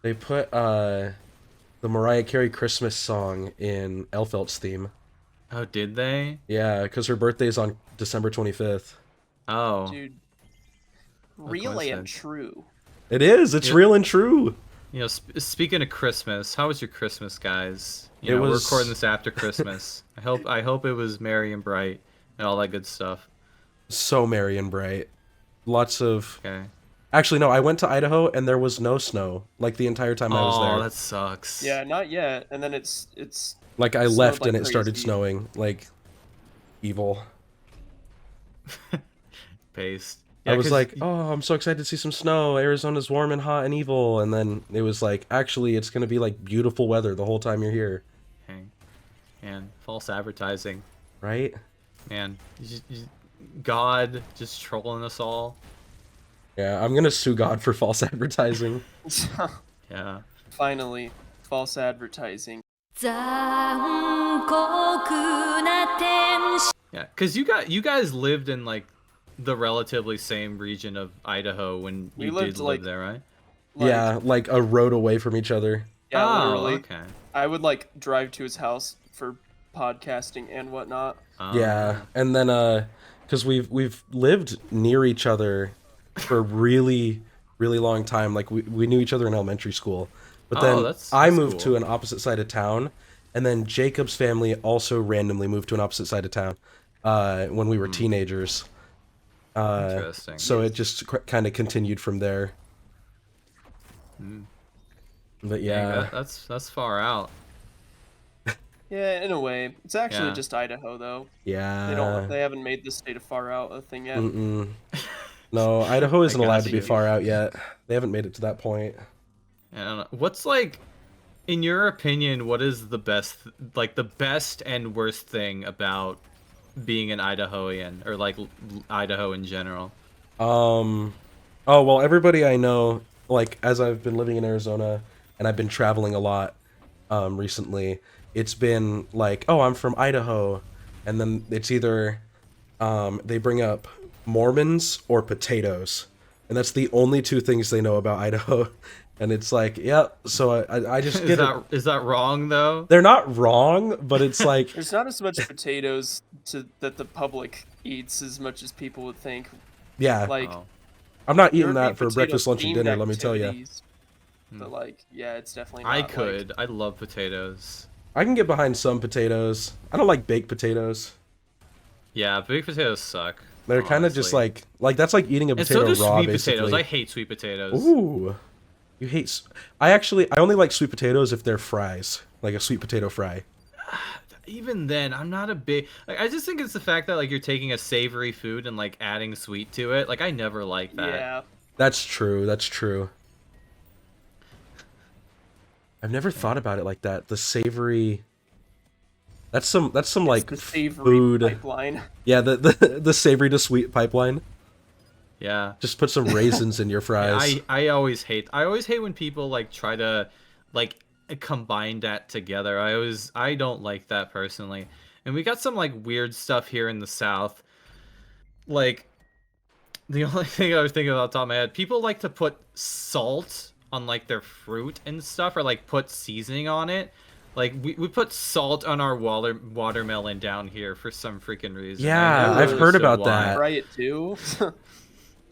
They put the Mariah Carey Christmas song in Elfelt's theme. Oh, did they? Yeah, because her birthday's on December 25th. Oh, Dude, what real and coincidence. true. It is. It's Yeah. real and true. Speaking of Christmas, how was your Christmas, guys? It We're was recording this after Christmas. I hope it was merry and bright and all that good stuff. so merry and bright. Lots of... Okay. Actually, no, I went to Idaho and there was no snow, like, the entire time I was Oh, there. that sucks. Yeah, not yet. And then it's Like, I snowed left like and it started crazy. snowing. Like, evil. Paste. I Yeah, was 'cause like, oh, I'm so excited to see some snow. Arizona's warm and hot and evil. And then it was like, actually, it's going to be, like, beautiful weather the whole time you're here. Dang. Man, false advertising. Right? Man, God just trolling us all. Yeah, I'm going to sue God for false advertising. Yeah. Finally, false advertising. 残酷な天使 Yeah, because you guys lived in like the relatively same region of Idaho when We you lived, did like- live there, right? Yeah, like a road away from each other. Yeah, Oh, literally. okay. I would like drive to his house for podcasting and whatnot. Yeah, and then because we've lived near each other for a really long time. Like we knew each other in elementary school, but Oh, then that's I moved cool. to an opposite side of town, and then Jacob's family also randomly moved to an opposite side of town when we were teenagers. Interesting. So it just kind of continued from there. But Dang, yeah, that's far out. Yeah, in a way. It's actually Yeah. just Idaho though. yeah. They haven't made the state of far out a thing yet. Mm-mm. No, Idaho isn't got allowed to be you. far out yet. They haven't made it to that point. I don't know. What's like, in your opinion, what is the best, like the best and worst thing about being an Idahoan or like Idaho in general? Oh, well, everybody I know, like, as I've been living in Arizona and I've been traveling a lot recently, it's been like, oh, I'm from Idaho. And then it's either they bring up Mormons or potatoes. And that's the only two things they know about Idaho. And it's like, yeah, so I just Is get that it. is that wrong though? They're not wrong, but it's like, There's not as much potatoes that the public eats as much as people would think. yeah, Like Oh. I'm not there eating would be that for breakfast, lunch, and potato-themed dinner, let me tell you. activities, But like, yeah, it's definitely not I like- could. I love potatoes. I can get behind some potatoes. I don't like baked potatoes. Yeah, baked potatoes suck. They're kind of just honestly. like that's like eating a And so potato do raw, sweet basically. potatoes. I hate sweet potatoes. Ooh, you hate? I only like sweet potatoes if they're fries, like a sweet potato fry. Even then, I'm not a big. Like, I just think it's the fact that like you're taking a savory food and like adding sweet to it. Like I never like that. Yeah. That's true. That's true. I've never thought about it like that. The savory. That's some like The savory food. pipeline. Yeah, the savory to sweet pipeline. Yeah. Just put some raisins in your fries. I always hate when people like try to like combine that together. I don't like that personally. And we got some like weird stuff here in the South. Like the only thing I was thinking about off the top of my head, people like to put salt on like their fruit and stuff, or like put seasoning on it. Like we put salt on our watermelon down here for some freaking reason. Yeah, I never I've heard understood about why. that. Fry it too.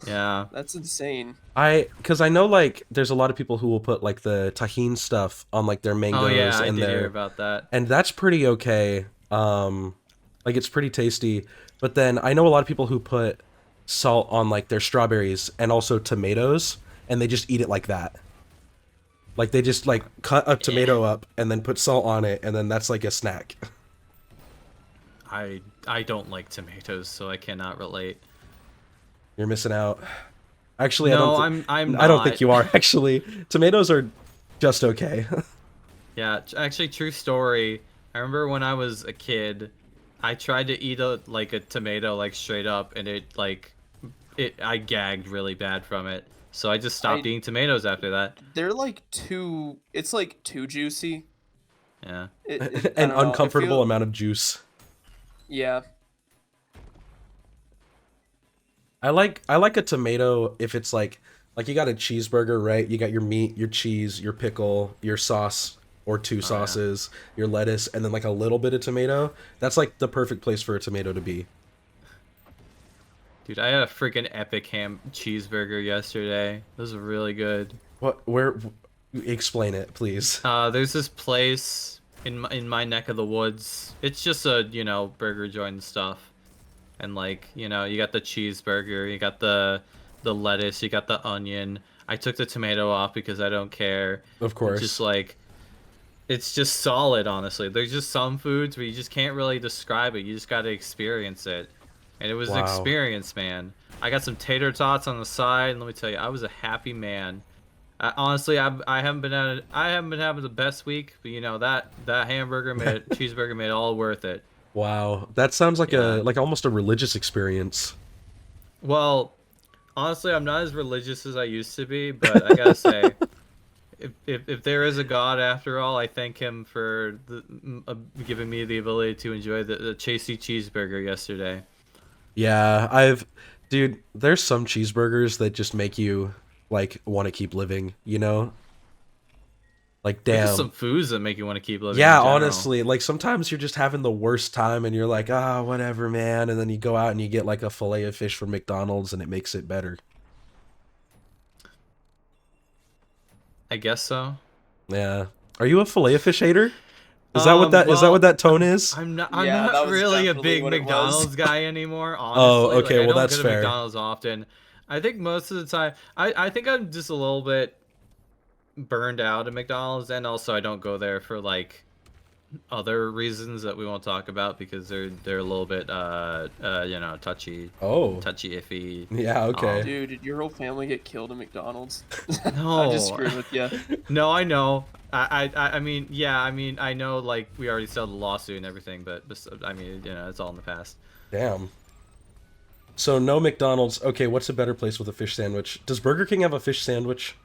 Yeah. That's insane. Because I know like there's a lot of people who will put like the tahini stuff on like their mangoes Oh yeah, I and did hear their about that. and that's pretty okay. Like it's pretty tasty. But then I know a lot of people who put salt on like their strawberries and also tomatoes, and they just eat it like that. Like they just like cut a tomato up and then put salt on it, and then that's like a snack. I don't like tomatoes, so I cannot relate. You're missing out. Actually, No, I don't think not. you are. Actually, tomatoes are just okay. Yeah, actually, true story. I remember when I was a kid, I tried to eat a tomato like straight up, and I gagged really bad from it. So I just stopped eating tomatoes after that. They're like too. It's like too juicy. Yeah. I An don't know, I uncomfortable feel- amount of juice. Yeah. I like a tomato if it's like Like you got a cheeseburger, right? You got your meat, your cheese, your pickle, your sauce or two sauces, your lettuce, and then like a little bit of tomato. That's like the perfect place for a tomato to be. Dude, I had a freaking epic ham cheeseburger yesterday. It was really good. What? Where? Explain it, please. There's this place in my neck of the woods. It's just a, burger joint and stuff. And like, you got the cheeseburger, you got the lettuce, you got the onion. I took the tomato off because I don't care. Of course. It's just like, it's just solid, honestly. There's just some foods where you just can't really describe it. You just got to experience it. And it was an experience, man. I got some tater tots on the side, and let me tell you, I was a happy man. Honestly, I haven't been having the best week, but that hamburger cheeseburger made it all worth it. Wow, that sounds like like almost a religious experience. Well, honestly, I'm not as religious as I used to be, but I gotta say, if there is a God after all, I thank him for giving me the ability to enjoy the Chasey cheeseburger yesterday. Yeah, dude, there's some cheeseburgers that just make you like want to keep living, Like, damn. There's some foods that make you want to keep living. Yeah, honestly, like sometimes you're just having the worst time and you're like, whatever, man. And then you go out and you get like a fillet of fish from McDonald's and it makes it better. I guess so. Yeah. Are you a fillet of fish hater? Is that what is that what that tone is? I'm not really a big McDonald's guy anymore, honestly. Oh, okay, like, well that's I don't go to fair. McDonald's often. I think most of the time I think I'm just a little bit burned out at McDonald's, and also I don't go there for like other reasons that we won't talk about because they're a little bit touchy iffy. Yeah, okay. Dude, did your whole family get killed at McDonald's? No. I'm just screwing with you. No, I know. I mean, yeah, I know, like, we already settled the lawsuit and everything, but I mean, it's all in the past. Damn. So no McDonald's. Okay, what's a better place with a fish sandwich? Does Burger King have a fish sandwich?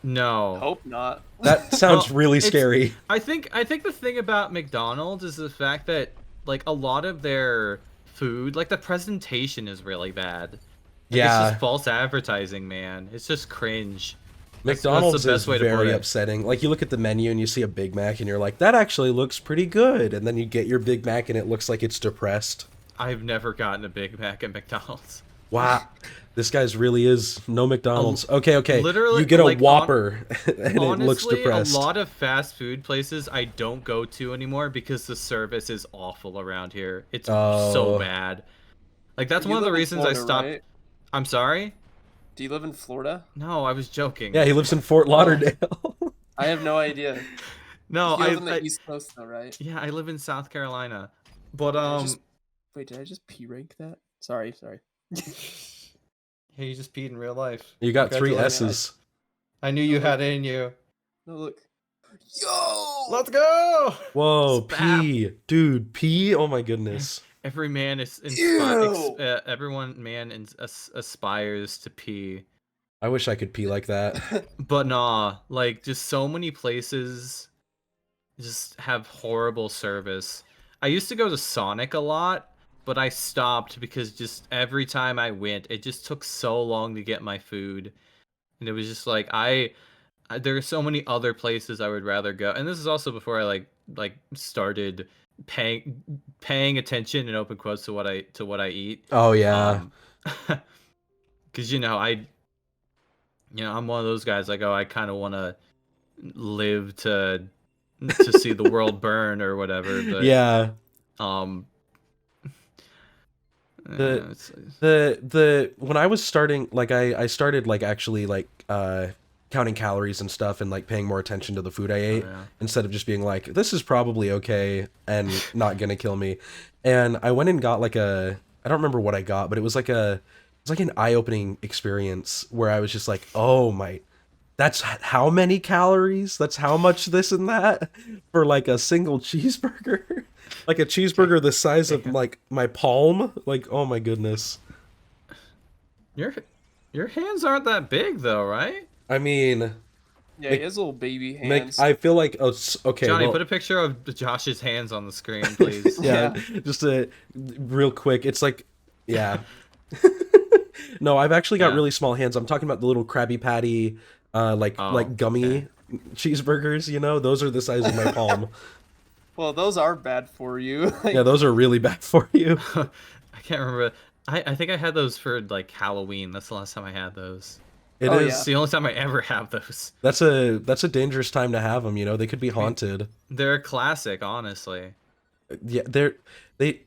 No. Hope not. That sounds really scary. I think the thing about McDonald's is the fact that like a lot of their food, like the presentation is really bad. Like, yeah. It's just false advertising, man. It's just cringe. McDonald's that's the best is way to put very it. upsetting. Like you look at the menu and you see a Big Mac and you're like, that actually looks pretty good. And then you get your Big Mac and it looks like it's depressed. I've never gotten a Big Mac at McDonald's. Wow. This guy's really is no McDonald's. Okay. Literally, you get a like, Whopper and honestly, it looks depressed. A lot of fast food places I don't go to anymore because the service is awful around here. It's so bad. Like that's one of the reasons I stopped. Right? I'm sorry? Do you live in Florida? No, I was joking. Yeah, he lives in Fort Lauderdale. I have no idea. No, You live on the East Coast though, right? Yeah, I live in South Carolina. But Wait, did I just P-rank that? Sorry. Hey, you just peed in real life. You got 3 Congratulations. S's. I knew you had it in you. No, look. Yo! Let's go! Whoa, Spam. P. Dude, P? Oh my goodness. Every man is Ew! aspires to pee. I wish I could pee like that. But nah, like just so many places just have horrible service. I used to go to Sonic a lot, but I stopped because just every time I went, it just took so long to get my food. And it was just like there are so many other places I would rather go. And this is also before I like started paying attention in open quotes to what I eat. Oh yeah. Cuz I'm one of those guys like, I kind of want to live to see the world burn or whatever, but yeah. When I was starting, like I started like actually like counting calories and stuff and like paying more attention to the food I ate instead of just being like, this is probably okay and not gonna kill me. And I went and got like I don't remember what I got, but it was like an eye-opening experience where I was just like, oh my, that's how many calories? That's how much this and that for like a single cheeseburger? Like a cheeseburger the size of like my palm? Like, oh my goodness. Your hands aren't that big though, right? I mean, Yeah, he has little baby hands. I feel like okay. Johnny, well, put a picture of Josh's hands on the screen, please. yeah, just real quick. It's like, yeah. No, I've actually got Yeah. really small hands. I'm talking about the little Krabby Patty, like gummy okay. cheeseburgers. You know, those are the size of my palm. Well, those are bad for you. Yeah, Like, those are really bad for you. I can't remember. I think I had those for like Halloween. That's the last time I had those. It Oh, is. yeah. It's the only time I ever have those. That's a dangerous time to have them. You know, they could be I mean, haunted. they're a classic, honestly. Yeah, they.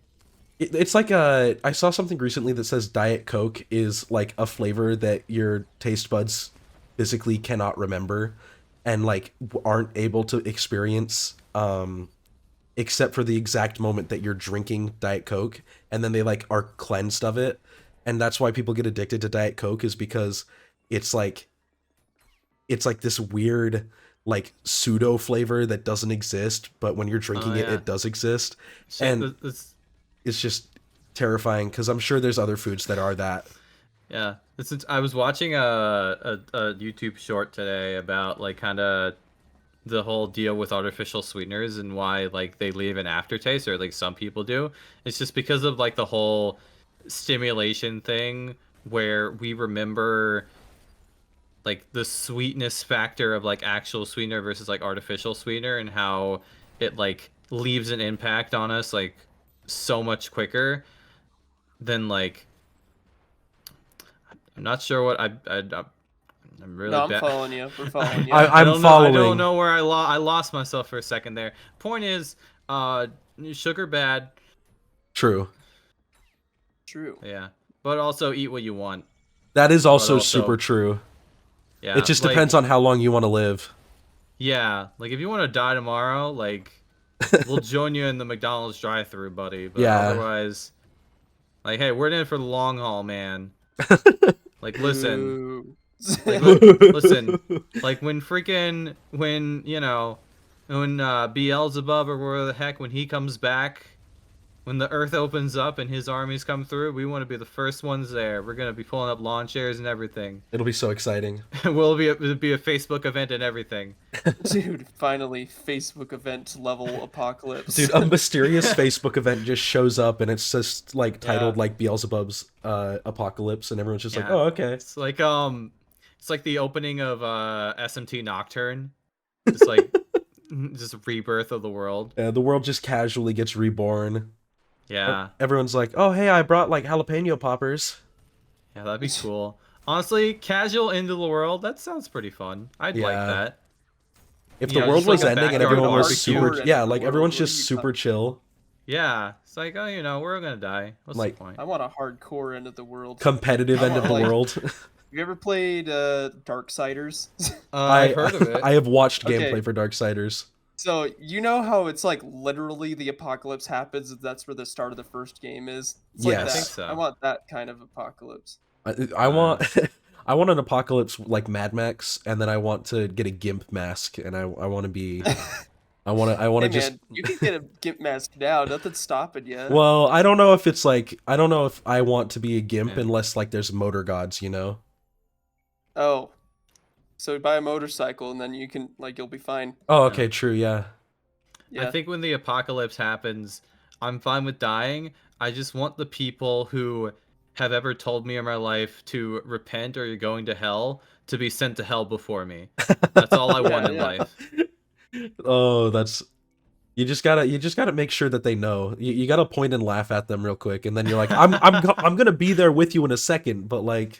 It's like I saw something recently that says Diet Coke is like a flavor that your taste buds physically cannot remember, and like aren't able to experience. Except for the exact moment that you're drinking Diet Coke, and then they like are cleansed of it, and that's why people get addicted to Diet Coke is because it's like this weird like pseudo flavor that doesn't exist, but when you're drinking Oh it, yeah. it does exist, Shit, and this it's just terrifying because I'm sure there's other foods that are that. yeah. I was watching a YouTube short today about like kind of the whole deal with artificial sweeteners and why like they leave an aftertaste, or like some people do. It's just because of like the whole stimulation thing where we remember like the sweetness factor of like actual sweetener versus like artificial sweetener, and how it like leaves an impact on us like so much quicker than like I'm not sure what I'm really no, I'm bad. following you. We're following you. I'm don't know. I following. don't know where I lost myself for a second there. Point is, sugar bad. True. True. Yeah, but also eat what you want. That is also also- super true. Yeah, It just like, depends on how long you want to live. Yeah, like if you want to die tomorrow, like we'll join you in the McDonald's drive-through, buddy. But Yeah. otherwise, like, hey, we're in it for the long haul, man. Like, listen. Ooh. Like, listen, like when you know, when Beelzebub or where the heck, when he comes back, when the Earth opens up and his armies come through, we want to be the first ones there. We're gonna be pulling up lawn chairs and everything. It'll be so exciting. It'll be a Facebook event and everything. Dude, finally, Facebook event level apocalypse. Dude, a mysterious Facebook event just shows up and it's just like titled Yeah. like Beelzebub's apocalypse, and everyone's just like, Yeah. oh, okay. It's like the opening of SMT Nocturne. Just like just a rebirth of the world. The world just casually gets reborn. Yeah. Everyone's like, oh, hey, I brought like jalapeno poppers. Yeah, that'd be cool. Honestly, casual into the world, that sounds pretty fun. I'd like Yeah. that. If Yeah, the world just like was a ending and backyard everyone was barbecue. super, Hardcore yeah, end of like the everyone's world. just What are you super chill, Yeah. It's like, oh, you know, we're gonna die. What's Like- the point? I want a hardcore end of the world. competitive end of the Like- world. You ever played Darksiders? I've heard of it. I have watched Okay. gameplay for Darksiders. So you know how it's like literally the apocalypse happens, and that's where the start of the first game is. It's like Yes. that. I think so. I want that kind of apocalypse. I want I want an apocalypse like Mad Max, and then I want to get a gimp mask, and I want to be I want to Hey just man, you can get a gimp mask now. Nothing's stopping you. well, I don't know if it's like I don't know if I want to be a gimp Yeah. unless like there's motor gods, you know. Oh, so buy a motorcycle and then you can like you'll be fine. Oh, okay, true, yeah. Yeah. I think when the apocalypse happens, I'm fine with dying. I just want the people who have ever told me in my life to repent or you're going to hell to be sent to hell before me. That's all I want in Yeah. life. Oh, that's you just gotta make sure that they know. You gotta point and laugh at them real quick, and then you're like, I'm gonna be there with you in a second, but like,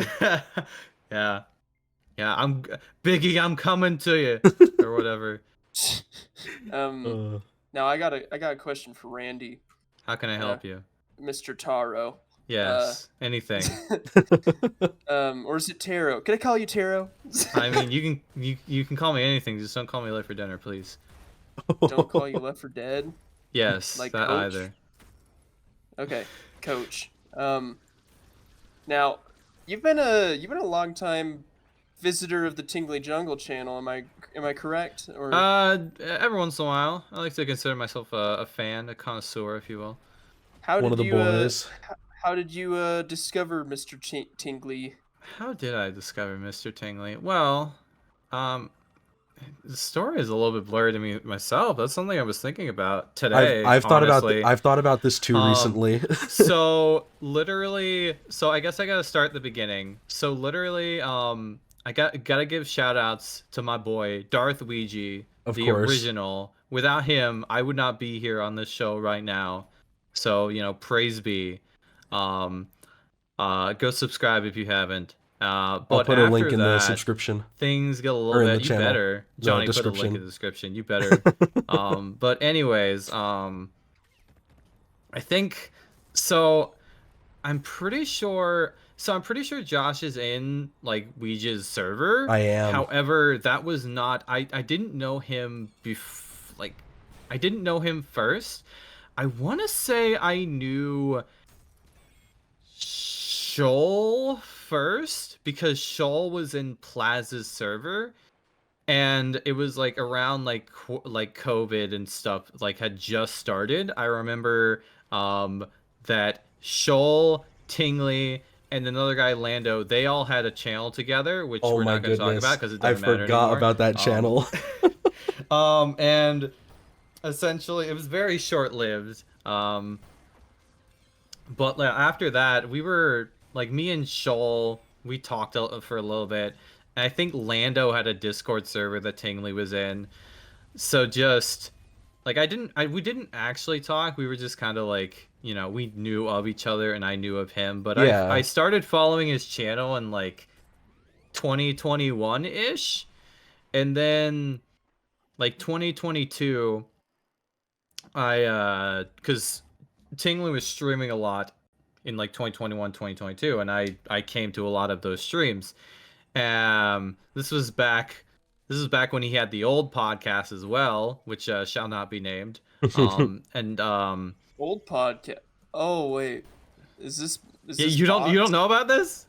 Yeah. Yeah, Biggie, I'm coming to you. Or whatever. Now I got a question for Randy, How can I help you? Mr. Taro. Yes. Anything. Or is it Taro? Can I call you Taro? I mean, you can call me anything, just don't call me late for dinner, please. Don't call you Left for Dead. Yes, Like that Coach? either. Okay, Coach. Now you've been a long time visitor of the TinglyJungle channel. Am I correct? Or Every once in a while, I like to consider myself a fan, a connoisseur, if you will. how one did of the you boys. how did you discover Mr. Tingly? How did I discover Mr. Tingley? Well, The story is a little bit blurry to me myself. That's something I was thinking about today. I've thought honestly. I've thought about this too recently. So literally, so I guess I gotta start at the beginning. So literally, I gotta give shout outs to my boy Darth Weegee, Of the course. original. Without him, I would not be here on this show right now. So, praise be. Um, go subscribe if you haven't. I'll But put a after link in the that, subscription. things get a Or little in bit. the You channel. better, No, Johnny, put a link description. in the description. You better. But anyways, I think so. I'm pretty sure. So I'm pretty sure Josh is in like Ouija's server. I am. However, that was not. I didn't know him I didn't know him first. I want to say I knew Shoal first because Shoal was in Plaza's server, and it was like around like COVID and stuff like had just started. I remember that Shoal, Tingly, and another guy Lando, they all had a channel together, which Oh we're my not going to talk goodness. about because it I doesn't matter forgot anymore. about that channel. And essentially it was very short-lived. But after that, we were like me and Shoal, we talked for a little bit. And I think Lando had a Discord server that Tingly was in. So just like we didn't actually talk. We were just kind of like, we knew of each other and I knew of him. But Yeah. I started following his channel in like 2021-ish. And then like 2022, because Tingly was streaming a lot in like 2021, 2022, and I came to a lot of those streams. This was back when he had the old podcast as well, which shall not be named. And Old podcast. Oh wait, is this? yeah, this you don't Vods? know about this?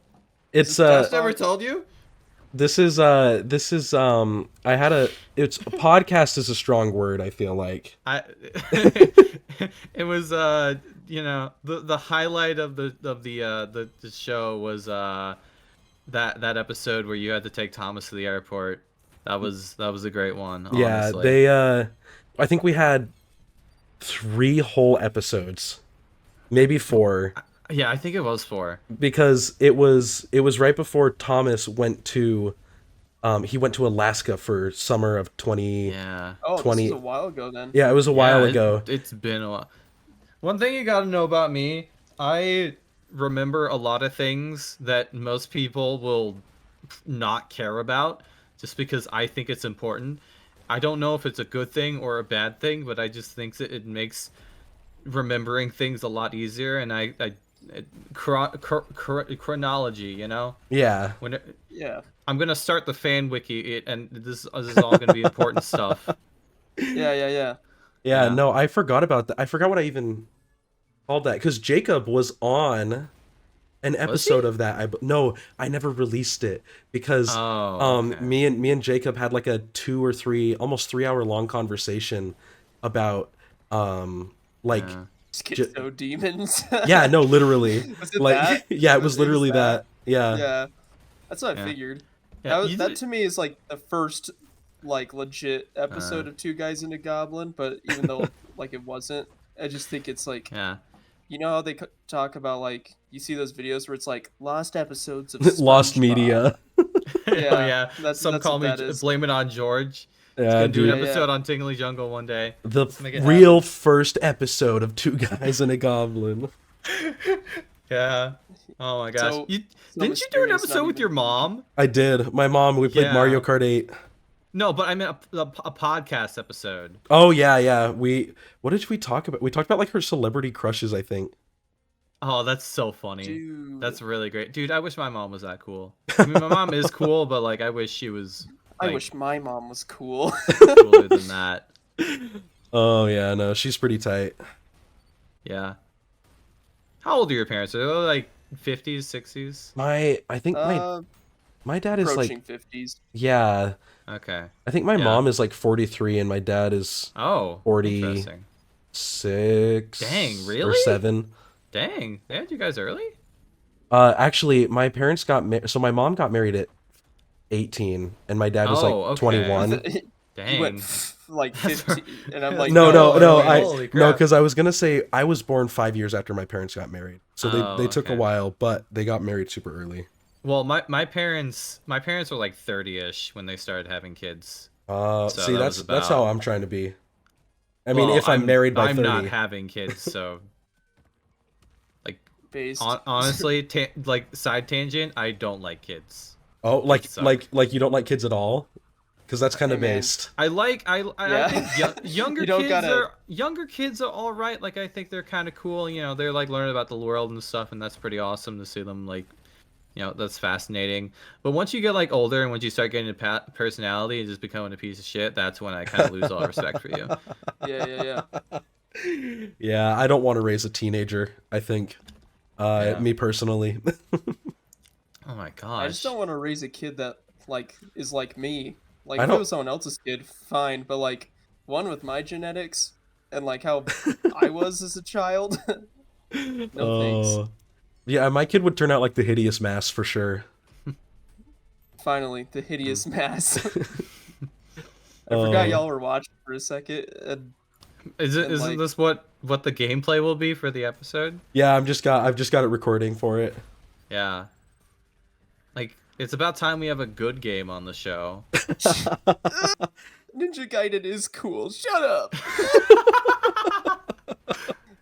It's Josh never told you? this is I had it's a podcast is a strong word, I feel like. It was the highlight of the show was that episode where you had to take Thomas to the airport. That was a great one. Yeah, Honestly. they I think we had 3 whole episodes. Maybe 4. Yeah, I think it was 4. Because it was right before Thomas went to he went to Alaska for summer of 20. Yeah. Oh, 20 this was a while ago then. Yeah, it was a while Yeah, ago. It's been a while. One thing you gotta know about me, I remember a lot of things that most people will not care about just because I think it's important. I don't know if it's a good thing or a bad thing, but I just think that it makes remembering things a lot easier, and chronology, Yeah. Yeah. I'm gonna start the fan wiki, and this is all gonna be important stuff. Yeah. Yeah, Yeah. no, I forgot about that. I forgot what I even called that because Jacob was on an episode of that. No, I never released it because Okay. me and Jacob had like a 2 or 3 almost 3-hour long conversation about like Yeah. Schizo demons. yeah, no, literally. Was it like that? yeah, it was literally that. Yeah. Yeah. That's what Yeah. I figured. Yeah, That to me is like the first like legit episode of Two Guys and a Goblin, but even though like it wasn't, I just think it's like Yeah. you know how they talk about like you see those videos where it's like lost episodes of Lost SpongeBob. media. Yeah, Some that's call what me that is. blame it on George. Yeah, Gonna do an dude. episode on TinglyJungle one day. The make it real first episode of Two Guys and a Goblin. Yeah. Oh my gosh. So- Didn't you do an mysterious, not episode with even- your mom? I did. My mom, we played Yeah. Mario Kart 8. No, but I meant a podcast episode. Oh yeah. What did we talk about? We talked about like her celebrity crushes, I think. Oh, that's so funny. Dude. That's really great. Dude, I wish my mom was that cool. I mean, my mom is cool, but like I wish she was I like, wish my mom was cool. cooler than that. Oh yeah, no, she's pretty tight. Yeah. How old are your parents? Are they like 50s, 60s? I think my dad is approaching like 50s. yeah. Okay. I think my Yeah. mom is like 43 and my dad is Oh, 40. interesting. 6 Dang, or really? 7. Dang, they had you guys early? Actually, my parents got so my mom got married at 18 and my dad was Oh, like okay. 21. He went Dang. like That's 15, and I'm like, No, Holy crap. because I was gonna say I was born 5 years after my parents got married, so they took a okay. while, but they got married super early. Well, my parents were like 30-ish when they started having kids. So See, that was that's how about- I'm trying to be. I mean, Well, if I'm married by I'm 30, not having kids, so like based. honestly, like side tangent, I don't like kids. oh, like suck. like you don't like kids at all, because that's kind of Hey, man. based. I Yeah. think younger You don't kids gotta- are all right. Like I think they're kind of cool. You know, they're like learning about the world and stuff, and that's pretty awesome to see them like, you know, that's fascinating. But once you get like older and once you start getting a personality and just becoming a piece of shit, that's when I kind of lose all respect for you. Yeah. Yeah, I don't want to raise a teenager. I think, Yeah. me personally. Oh my I gosh. just don't want to raise a kid that like is like me. Like I if it don't- was someone else's kid, fine. But like one with my genetics and like how I was as a child. No thanks. Yeah, my kid would turn out like the hideous mass for sure. Finally, the hideous mass. I Oh. forgot y'all were watching for a second. And Isn't like- this what the gameplay will be for the episode? Yeah, I've just got it recording for it. Yeah. Like it's about time we have a good game on the show. Ninja Gaiden is cool. Shut up.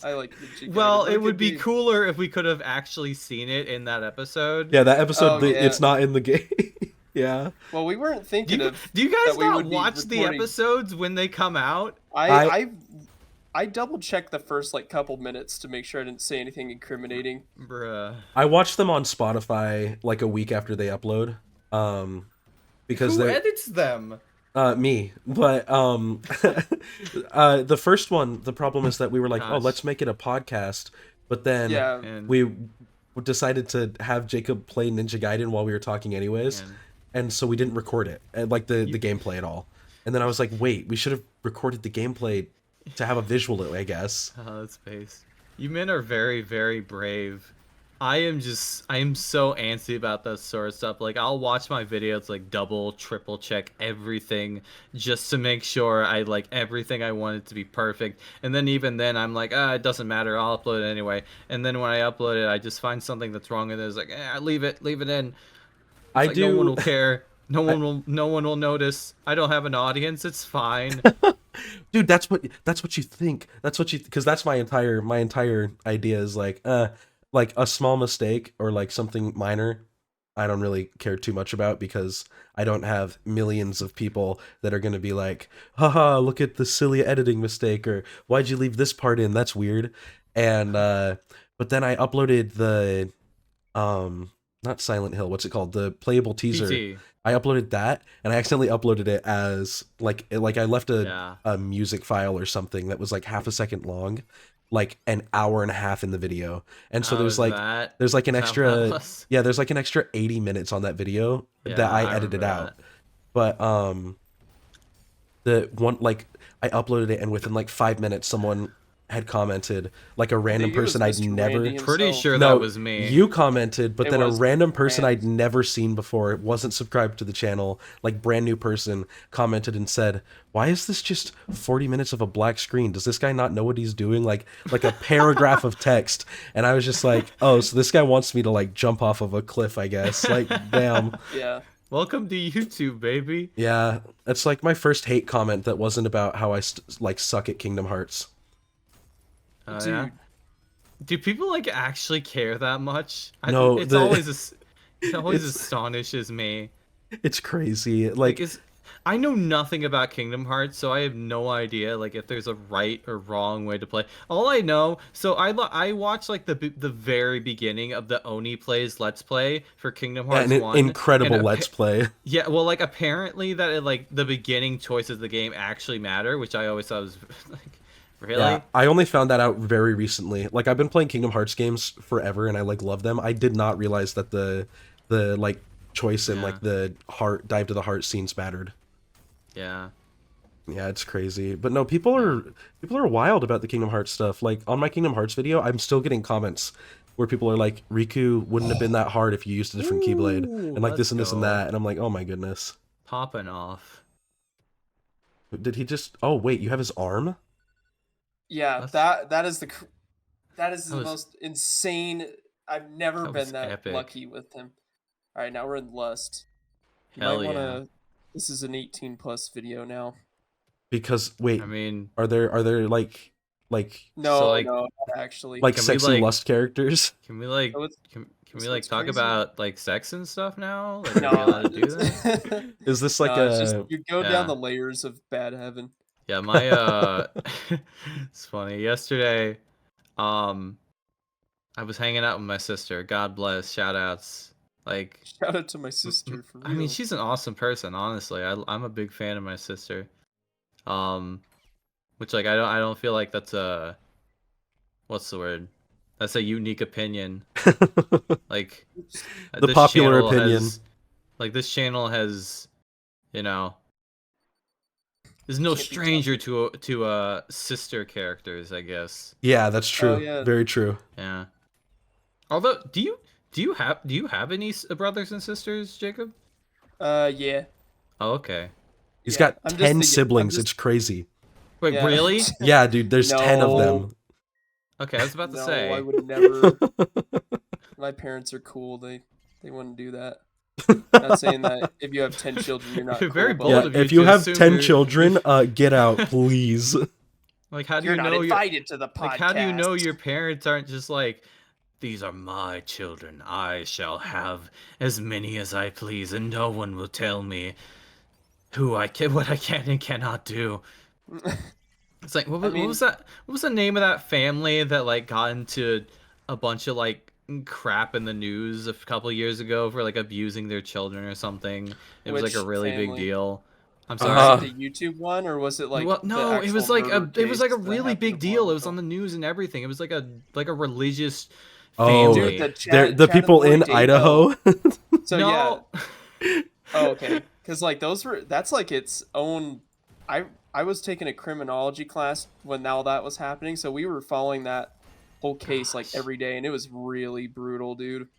I like Ninja Gaiden. Well, What a it good would be game. cooler if we could have actually seen it in that episode. Yeah, that episode, Oh, yeah. it's not in the game. Yeah. Well, we weren't thinking Do of. you guys that we not would be watch the recording- episodes when they come out? I double checked the first like couple minutes to make sure I didn't say anything incriminating. Bruh. I watched them on Spotify like a week after they upload. Because Who they edits them? me. But the first one, the problem is that we were like, oh, Gosh. let's make it a podcast. But then Yeah. And, we decided to have Jacob play Ninja Gaiden while we were talking anyways. And so we didn't record it, like the gameplay at all. And then I was like, wait, we should have recorded the gameplay to have a visual, I guess. oh, that's space. You men are very, very brave. I am so antsy about that sort of stuff. Like, I'll watch my videos, like, double, triple check everything just to make sure I like everything I want it to be perfect. And then even then, I'm like, it doesn't matter. I'll upload it anyway. And then when I upload it, I just find something that's wrong with it. It's like, leave it in. I Like, do. No one will care. No one will notice. I don't have an audience. It's fine. Dude, that's what you think. Because that's my entire idea is like a small mistake or like something minor, I don't really care too much about because I don't have millions of people that are going to be like, haha, look at the silly editing mistake, or why'd you leave this part in? That's weird. And but then I uploaded the not Silent Hill, what's it called? The playable teaser. PT. I uploaded that, and I accidentally uploaded it as like I left Yeah. a music file or something that was like half a second long, like an hour and a half in the video, and so How there's is like that? there's like an Is that extra what it was? yeah there's like an extra 80 minutes on that video Yeah, that I I edited remember out, but the one like I uploaded it and within like 5 minutes someone had commented, like a random think it was person I'd Mr. never Randy Pretty himself. sure no, that was me. You commented, but It then a was random person Rand. I'd never seen before, wasn't subscribed to the channel, like brand new person, commented and said, "Why is this just 40 minutes of a black screen? Does this guy not know what he's doing?" Like a paragraph of text. And I was just like, "Oh, so this guy wants me to like jump off of a cliff, I guess." Like, damn. Yeah. Welcome to YouTube, baby. Yeah, that's like my first hate comment that wasn't about how I like suck at Kingdom Hearts. Dude. Yeah? Do people like actually care that much? No, it always it's- astonishes me. It's crazy. Like, I know nothing about Kingdom Hearts, so I have no idea like if there's a right or wrong way to play. All I know, so I watched like the very beginning of the Oni Plays Let's Play for Kingdom Hearts An 1. incredible and Let's Play. Yeah, well, like apparently that like the beginning choices of the game actually matter, which I always thought was like, really. Yeah, I only found that out very recently. Like I've been playing Kingdom Hearts games forever and I like love them. I did not realize that the like choice and Yeah. like the heart dive to the heart scenes mattered. Yeah. Yeah, it's crazy. But no, people are wild about the Kingdom Hearts stuff. Like on my Kingdom Hearts video, I'm still getting comments where people are like, Riku wouldn't have been that hard if you used a different Keyblade, Ooh, and like this let's and this and go. that, and I'm like, oh my goodness. Popping off. Did he just? Oh wait, you have his arm? Yeah, That's- that is the That was- most insane. I've never That was been that epic. lucky with him. All right, now we're in Lust. You Hell might yeah. wanna. This is an 18+ video now. Because wait, I mean, are there like No, like- no, not actually. like Can we, sexy like- Lust characters? can we like So it's- can we so like it's talk crazy. about like sex and stuff now? Like, are we No, allowed to do that? Is this like no, it's a? just you go Yeah. down the layers of bad heaven. Yeah, my it's funny. Yesterday, I was hanging out with my sister. God bless. Shout outs. Like, Shout out to my sister for real. I mean, she's an awesome person, honestly. I'm a big fan of my sister. Which like I don't feel like that's a what's the word? That's a unique opinion. Like The this popular channel opinion. like this channel has, you know, is no Can't be stranger to sister characters, I guess. Yeah, that's true. yeah. Very true. Yeah. Although, do you have any brothers and sisters, Jacob? Yeah. Oh, okay. He's Yeah, got I'm just 10 I'm siblings. just- It's crazy. Wait, Yeah. really? Yeah, dude, there's 10 of No. them. Okay, I was about to No, say. I would never. My parents are cool. They wouldn't do that. Not saying that if you have 10 children, you're not cool. Very but, bold Yeah, of you if you to have assume 10 you're- children, get out, please. Like, how do You're you not know invited to the podcast. like how do you know your parents aren't just like, these are my children. I shall have as many as I please, and no one will tell me what I can and cannot do. It's like what mean- was that? What was the name of that family that like got into a bunch of like crap in the news a couple of years ago for like abusing their children or something? It was like a Which really big family? deal. I'm Was sorry. it the YouTube one, or was it like? Well, the no, it was actual like a murder it was like a case that really happened big a deal. while It was ago? on the news and everything. It was like a religious Oh, family. Dude, The people in Idaho. So No. yeah. Oh, okay. Because like that's like its own. I was taking a criminology class when all that was happening, so we were following that whole case like Gosh. every day, and it was really brutal, dude.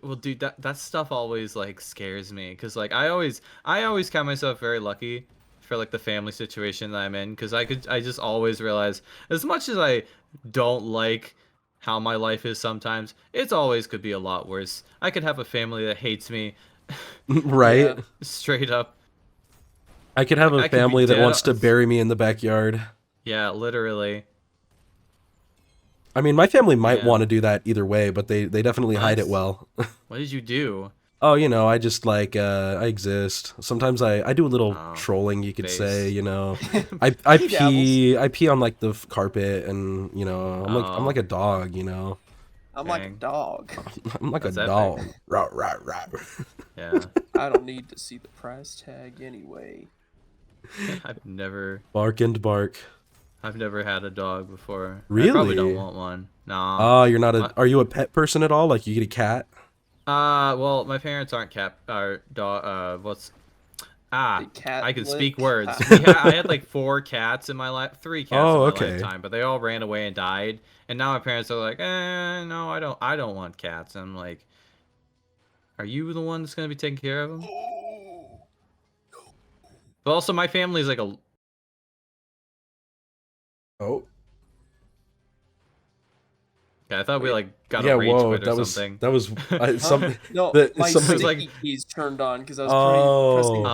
Well, dude, that stuff always like scares me because like I always count myself very lucky for like the family situation that I'm in because I just always realize as much as I don't like how my life is sometimes, it's always could be a lot worse. I could have a family that hates me Right? Yeah. straight up. I could have I a could be family that dead wants to on- bury me in the backyard. Yeah, literally. I mean, my family might Yeah. want to do that either way, but they definitely hide it What? well. What did you do? Oh, you know, I just like I exist. Sometimes I do a little Oh, trolling, you could say, base. you know. I He pee on like the carpet, and you know, I'm Oh. like a dog, you know. I'm like a Dang. dog. I'm like That's a epic. dog. Rah, rah, rah. Yeah, I don't need to see the price tag anyway. I've never Bark. had a dog before. I Really? probably don't want one. Nah. Oh, you're not a. What? Are you a pet person at all? Like you get a cat? Well, my parents aren't dog. The cat I can lick. speak words. I had like 4 cats in my life, 3 cats Oh, in my okay. lifetime, but they all ran away and died. And now my parents are like, no, I don't want cats. And I'm like, are you the one that's gonna be taking care of them? But also, my family's like a. Oh. Yeah, I thought we like got Yeah, a rage whoa, quit or that was something. some. No, the- my something- sticky keys turned on because I Oh. was pressing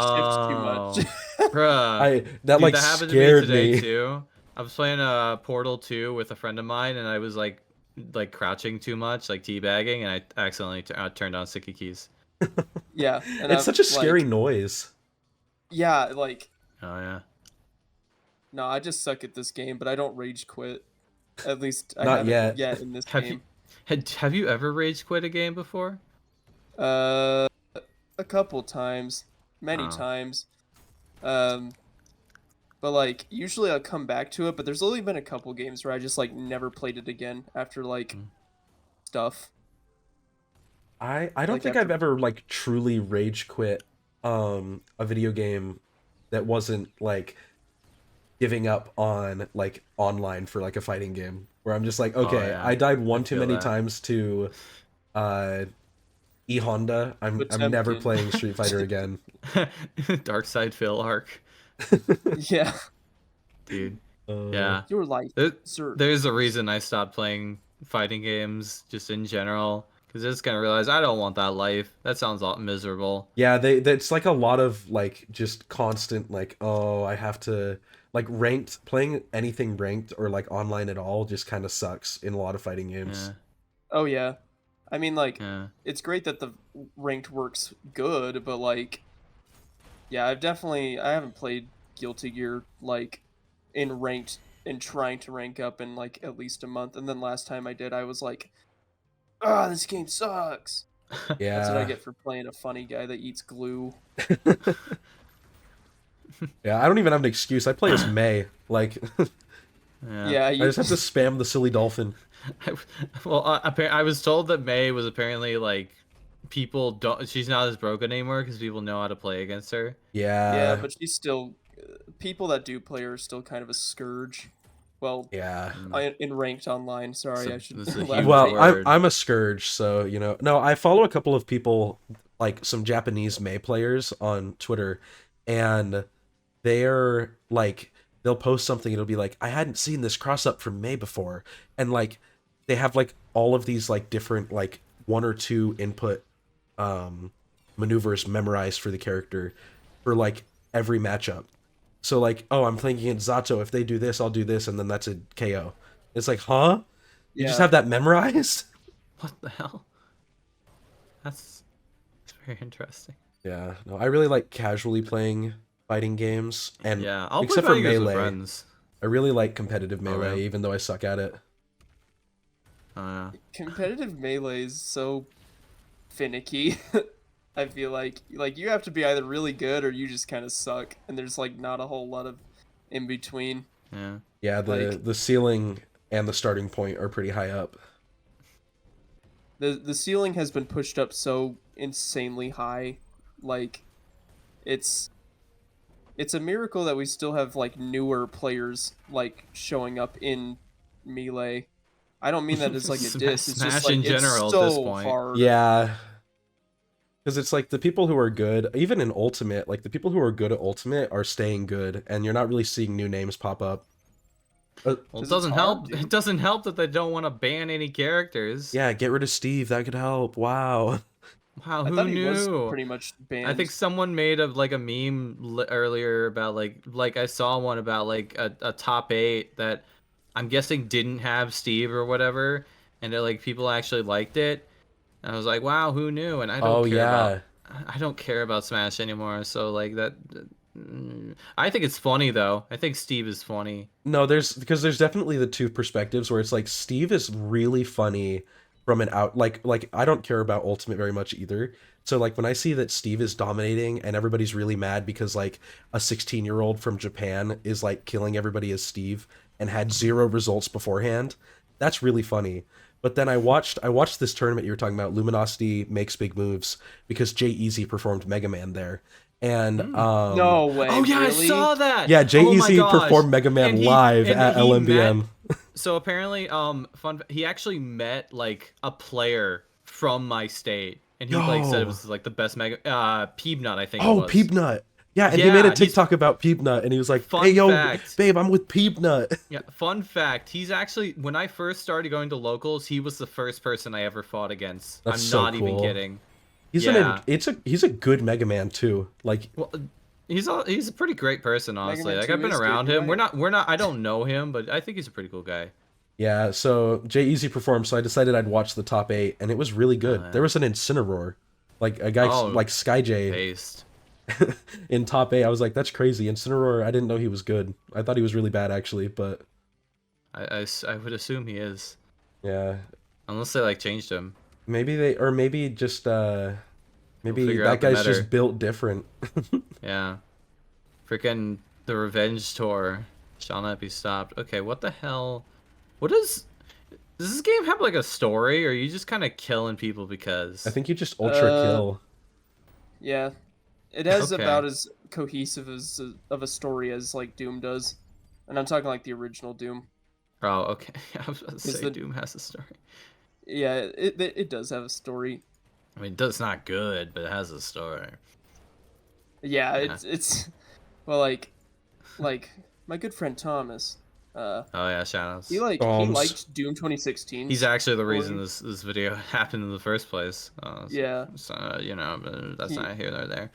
shift too much. Bruh. That Dude, like that happened scared to me today me. too. I was playing Portal 2 with a friend of mine, and I was like crouching too much, like teabagging, and I accidentally turned on sticky keys. Yeah, and It's I'm, such a scary like, noise. Yeah, like Oh yeah. no, I just suck at this game, but I don't rage quit. At least I Not haven't yet. in this Have game. have you ever rage quit a game before? A couple times, many Oh. times. But like usually I'll come back to it, but there's only been a couple games where I just like never played it again after like stuff. I don't Like think after- I've ever like truly rage quit a video game that wasn't like giving up on like online for like a fighting game where I'm just like, Oh, okay, yeah. I died one too feel many that. times to E Honda. I'm never Potemkin. playing Street Fighter again. Dark Side Phil arc, Yeah, dude. Uh, Yeah. your life, There, sir. there's a reason I stopped playing fighting games just in general. Because I just kind of realized I don't want that life. That sounds all miserable. yeah, it's like a lot of like just constant like, oh, I have to like ranked playing anything ranked or like online at all just kind of sucks in a lot of fighting games. Yeah. Oh yeah, I mean like Yeah. it's great that the ranked works good, but like yeah, I haven't played Guilty Gear like in ranked and trying to rank up in like at least a month, and then last time I did, I was like, ah, this game sucks. That's what I Yeah. get for playing a funny guy that eats glue. Yeah, I don't even have an excuse. I play as May. Like Yeah. Yeah, I you, just have to spam the silly dolphin. Well, I was told that May was apparently like people don't. She's not as broken anymore because people know how to play against her. yeah, Yeah. but she's still people that do play her are still kind of a scourge. Well, Yeah. Mm. in ranked online. Sorry, I should This is a huge elaborate. Well, I'm word. I'm a scourge, so you know. No, I follow a couple of people, like some Japanese May players on Twitter, and they're like, they'll post something. It'll be like, I hadn't seen this cross up from May before, and like, they have like all of these like different like one or two input maneuvers memorized for the character for like every matchup. So like, oh, I'm playing against Zato. If they do this, I'll do this, and then that's a KO. It's like, huh? You just Yeah. have that memorized? What the hell? That's very interesting. Yeah, no, I really like casually playing fighting games, and Yeah, I'll except play for fighting games with Melee, friends. I really like competitive Oh, Melee, yeah. even though I suck at it. Competitive melee is so finicky. I feel like you have to be either really good or you just kind of suck, and there's like not a whole lot of in between. Yeah. Yeah, Like- the ceiling and the starting point are pretty high up. The ceiling has been pushed up so insanely high, like it's a miracle that we still have like newer players like showing up in melee. I don't mean that as like a diss. It's Smash just like in general it's at this so point. hard. Yeah, because it's like the people who are good, even in Ultimate, like the people who are good at Ultimate are staying good, and you're not really seeing new names pop up. Well, it 'Cause it's doesn't hard, help. dude. It doesn't help that they don't want to ban any characters. Yeah, get rid of Steve. That could help. Wow. Wow, I who thought he was knew? pretty much banned. I think someone made like a meme earlier about like I saw one about like a top 8 that I'm guessing didn't have Steve or whatever, and they're like people actually liked it. And I was like, wow, who knew? And I don't Oh care yeah. about I don't care about Smash anymore. So like that, I think it's funny though. I think Steve is funny. No, there's definitely the two perspectives where it's like Steve is really funny from an out like I don't care about Ultimate very much either. So like when I see that Steve is dominating and everybody's really mad because like a 16-year-old from Japan is like killing everybody as Steve and had 0 results beforehand, that's really funny. But then I watched this tournament you were talking about, Luminosity Makes Big Moves, because Jay Easy performed Mega Man there. And no way. Oh yeah, really? I saw that. yeah, Jay Oh my Easy gosh. performed Mega Man And live and at he LMBM. So apparently, he actually met like a player from my state, and he like said Yo. it was like the best Mega Peebnut, I think. Oh, it was. Peebnut. Yeah, and he made Yeah, a TikTok about Peebnut, and he was like, Fun "Hey, yo, fact. babe, I'm with Peebnut." Yeah, fun fact. He's actually when I first started going to locals, he was the first person I ever fought against. That's I'm so not even cool. kidding. He's Yeah. he's a good Mega Man too. Like, Well, he's a pretty great person, honestly. Man Like 2 I've been is good, around you're him. right. We're not. I don't know him, but I think he's a pretty cool guy. yeah. So Jay Easy performed, so I decided I'd watch the top 8, and it was really good. yeah. There was an Incineroar, like a guy Oh, like Skyjay Based. in top 8. I was like, that's crazy. Incineroar, I didn't know he was good. I thought he was really bad actually, but I would assume he is, yeah, unless they like changed him. maybe just maybe figure that out the guy's meta. just built different. Yeah. Freaking the Revenge Tour shall not be stopped. Okay, what the hell? Does this game have like a story, or are you just kind of killing people because? I think you just ultra kill. Yeah, it has Okay. about as cohesive as of a story as like Doom does, and I'm talking like the original Doom. Oh, okay. I was about to Is say the- Doom has a story. Yeah, it does have a story. I mean, it's not good, but it has a story. Yeah, Yeah. it's well, like my good friend Thomas. Oh yeah, He Shadows. he Bombs. liked Doom 2016. He's actually the reason this video happened in the first place. Yeah. So, you know, but that's He- not here nor there.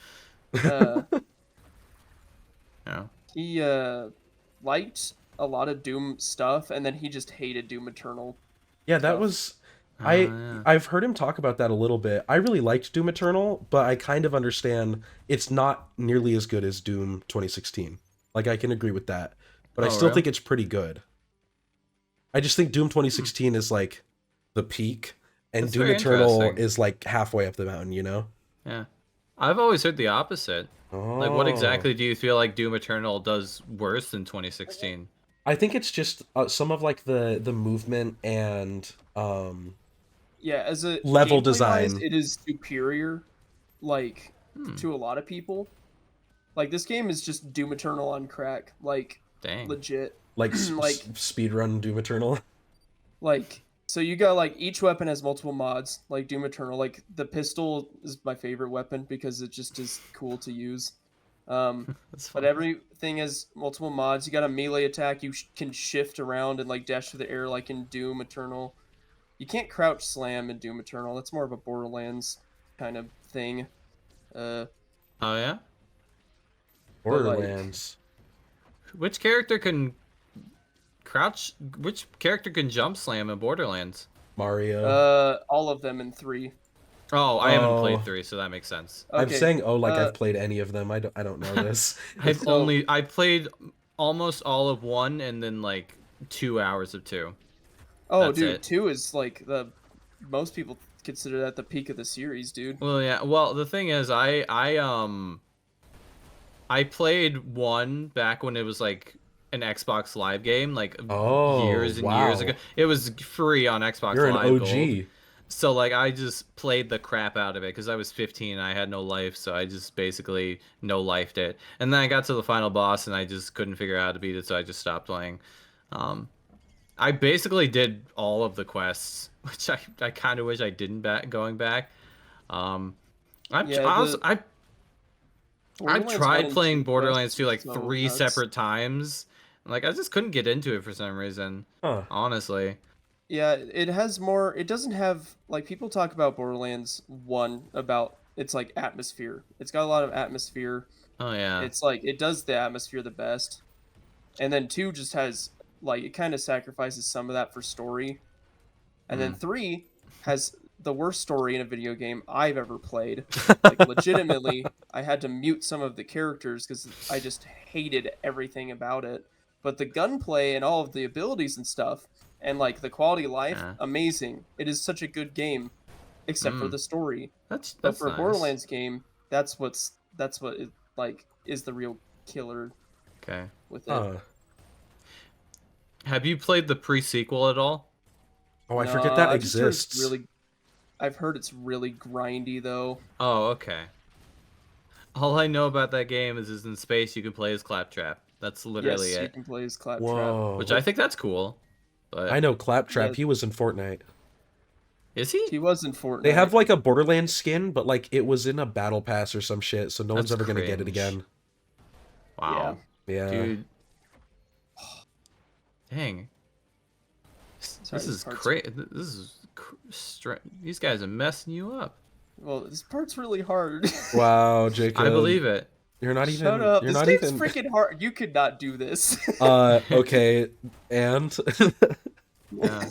Uh, Yeah. he liked a lot of Doom stuff, and then he just hated Doom Eternal. Yeah, that Stuff. was Yeah. I've heard him talk about that a little bit. I really liked Doom Eternal, but I kind of understand it's not nearly as good as Doom 2016. Like I can agree with that, but I Oh, still really? think it's pretty good. I just think Doom 2016 is like the peak, and That's Doom very Eternal interesting. is like halfway up the mountain, you know? Yeah. I've always heard the opposite. Like, what Oh. exactly do you feel like Doom Eternal does worse than 2016? I think it's just some of like the movement and Yeah, as a Level gameplay-wise, design. it is superior, like Hmm. to a lot of people. Like this game is just Doom Eternal on crack, like Dang. legit. like Like- speedrun Doom Eternal. Like so you got like each weapon has multiple mods, like Doom Eternal. Like the pistol is my favorite weapon because it just is cool to use. That's But fun. everything has multiple mods. You got a melee attack. You can shift around and like dash through the air like in Doom Eternal. You can't crouch slam in Doom Eternal. That's more of a Borderlands kind of thing. Oh, yeah? But, like- Borderlands. Which character can crouch? Which character can jump slam in Borderlands? Mario. All of them in 3. Oh, I haven't Oh. played 3, so that makes sense. I'm Okay, saying like uh, I've played any of them. I don't know this. So- I played almost all of 1 and then like 2 hours of 2. Oh, That's dude, it. 2 is like the most people consider that the peak of the series, dude. Well, yeah. Well, the thing is, I played 1 back when it was like an Xbox Live game, like Oh, years and years wow. ago. It was free on Xbox You're an Live OG. Gold. So like I just played the crap out of it because I was 15 and I had no life, so I just basically no lifed it. And then I got to the final boss and I just couldn't figure out how to beat it, so I just stopped playing. I basically did all of the quests, which I kind of wish I didn't going back. I've Yeah, I've Borderlands 1 tried and playing 2 Borderlands 2 like so 3 nuts. separate times. Like I just couldn't get into it for some reason. Huh. Honestly. Yeah, it has more. It doesn't have like people talk about Borderlands 1 about its like atmosphere. It's got a lot of atmosphere. Oh yeah. It's like it does the atmosphere the best. And then 2 just has like it kind of sacrifices some of that for story. And then 3 has the worst story in a video game I've ever played. Like legitimately, I had to mute some of the characters because I just hated everything about it. But the gunplay and all of the abilities and stuff, and like the quality of life, Yeah. amazing. It is such a good game, except for the story. That's But for nice. a Borderlands game, that's what it like is the real killer Okay. with it. Huh. Have you played the pre-sequel at all? Oh, I No, forget that I've just heard it's exists. I've heard it's really grindy though. Oh, okay. All I know about that game is in space you can play as Claptrap. That's literally Yes, you it. can play as Claptrap. Whoa. Which I think that's cool. But I know Claptrap. Yeah. He was in Fortnite. is he? He was in Fortnite. They have like a Borderlands skin, but like it was in a battle pass or some shit, so no one's That's ever gonna get it cringe. again. Wow. Yeah. Dude. Dang. Sorry, This is part's- crazy. This is these guys are messing you up. Well, this part's really hard. Wow, Jacob. I believe it. You're not even. Shut up. You're This not game's even. freaking hard. You could not do this. Okay, and Yeah.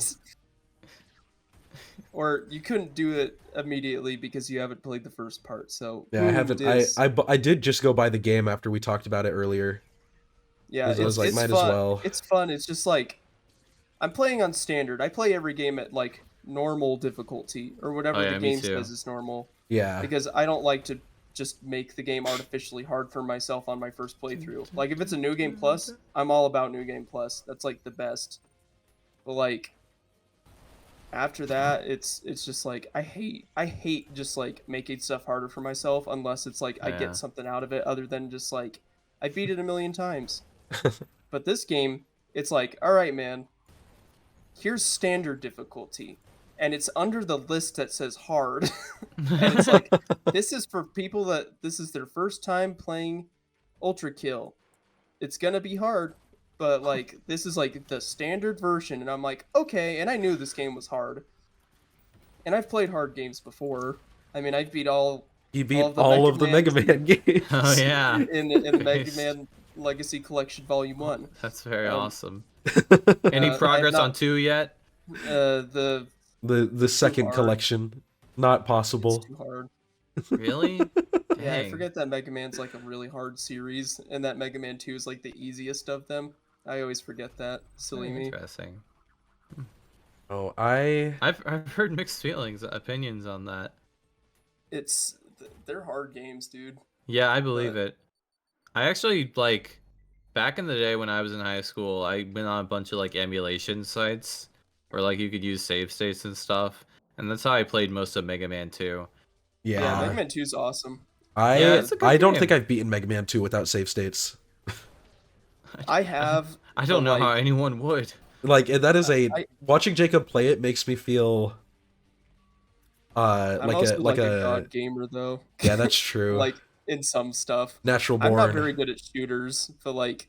Or you couldn't do it immediately because you haven't played the first part. So yeah, I haven't. I did just go buy the game after we talked about it earlier. yeah, 'cause I was like, it's might as fun. well. It's fun. It's just like I'm playing on standard. I play every game at like normal difficulty or whatever Oh, yeah, the me game too. says is normal Yeah. because I don't like to just make the game artificially hard for myself on my first playthrough. Like if it's a new game plus, I'm all about new game plus. That's like the best. But like after that, it's just like I hate just like making stuff harder for myself unless it's like I Yeah. get something out of it other than just like I beat it a million times. But this game, it's like, all right, man, here's standard difficulty, and it's under the list that says hard. And it's like, this is for people that this is their first time playing Ultra Kill. It's gonna be hard, but like this is like the standard version, and I'm like, okay. And I knew this game was hard, and I've played hard games before. I mean, I've beat You beat all of the Mega Man games. Oh yeah. in the Mega Nice. Man Legacy Collection Volume 1. That's very Um, awesome. Any I have progress not- on 2 yet? The second hard. collection, not It's possible. too hard. Really? Yeah, I Dang. forget that Mega Man's like a really hard series, and that Mega Man 2 is like the easiest of them. I always forget that. Silly Very me. Interesting. Oh, I've heard mixed opinions on that. They're hard games, dude. Yeah, I believe But- it. I actually like back in the day when I was in high school, I went on a bunch of like emulation sites where like you could use save states and stuff, and that's how I played most of Mega Man 2. Yeah, Mega yeah. Man 2 is awesome. Yeah, it's a good I don't game. think I've beaten Mega Man 2 without save states. I have. I don't but, know how like, anyone would. Like that is I- watching Jacob play it makes me feel I'm like also a god gamer though. yeah, that's true. Like in some stuff. Natural I'm born. not very good at shooters, but like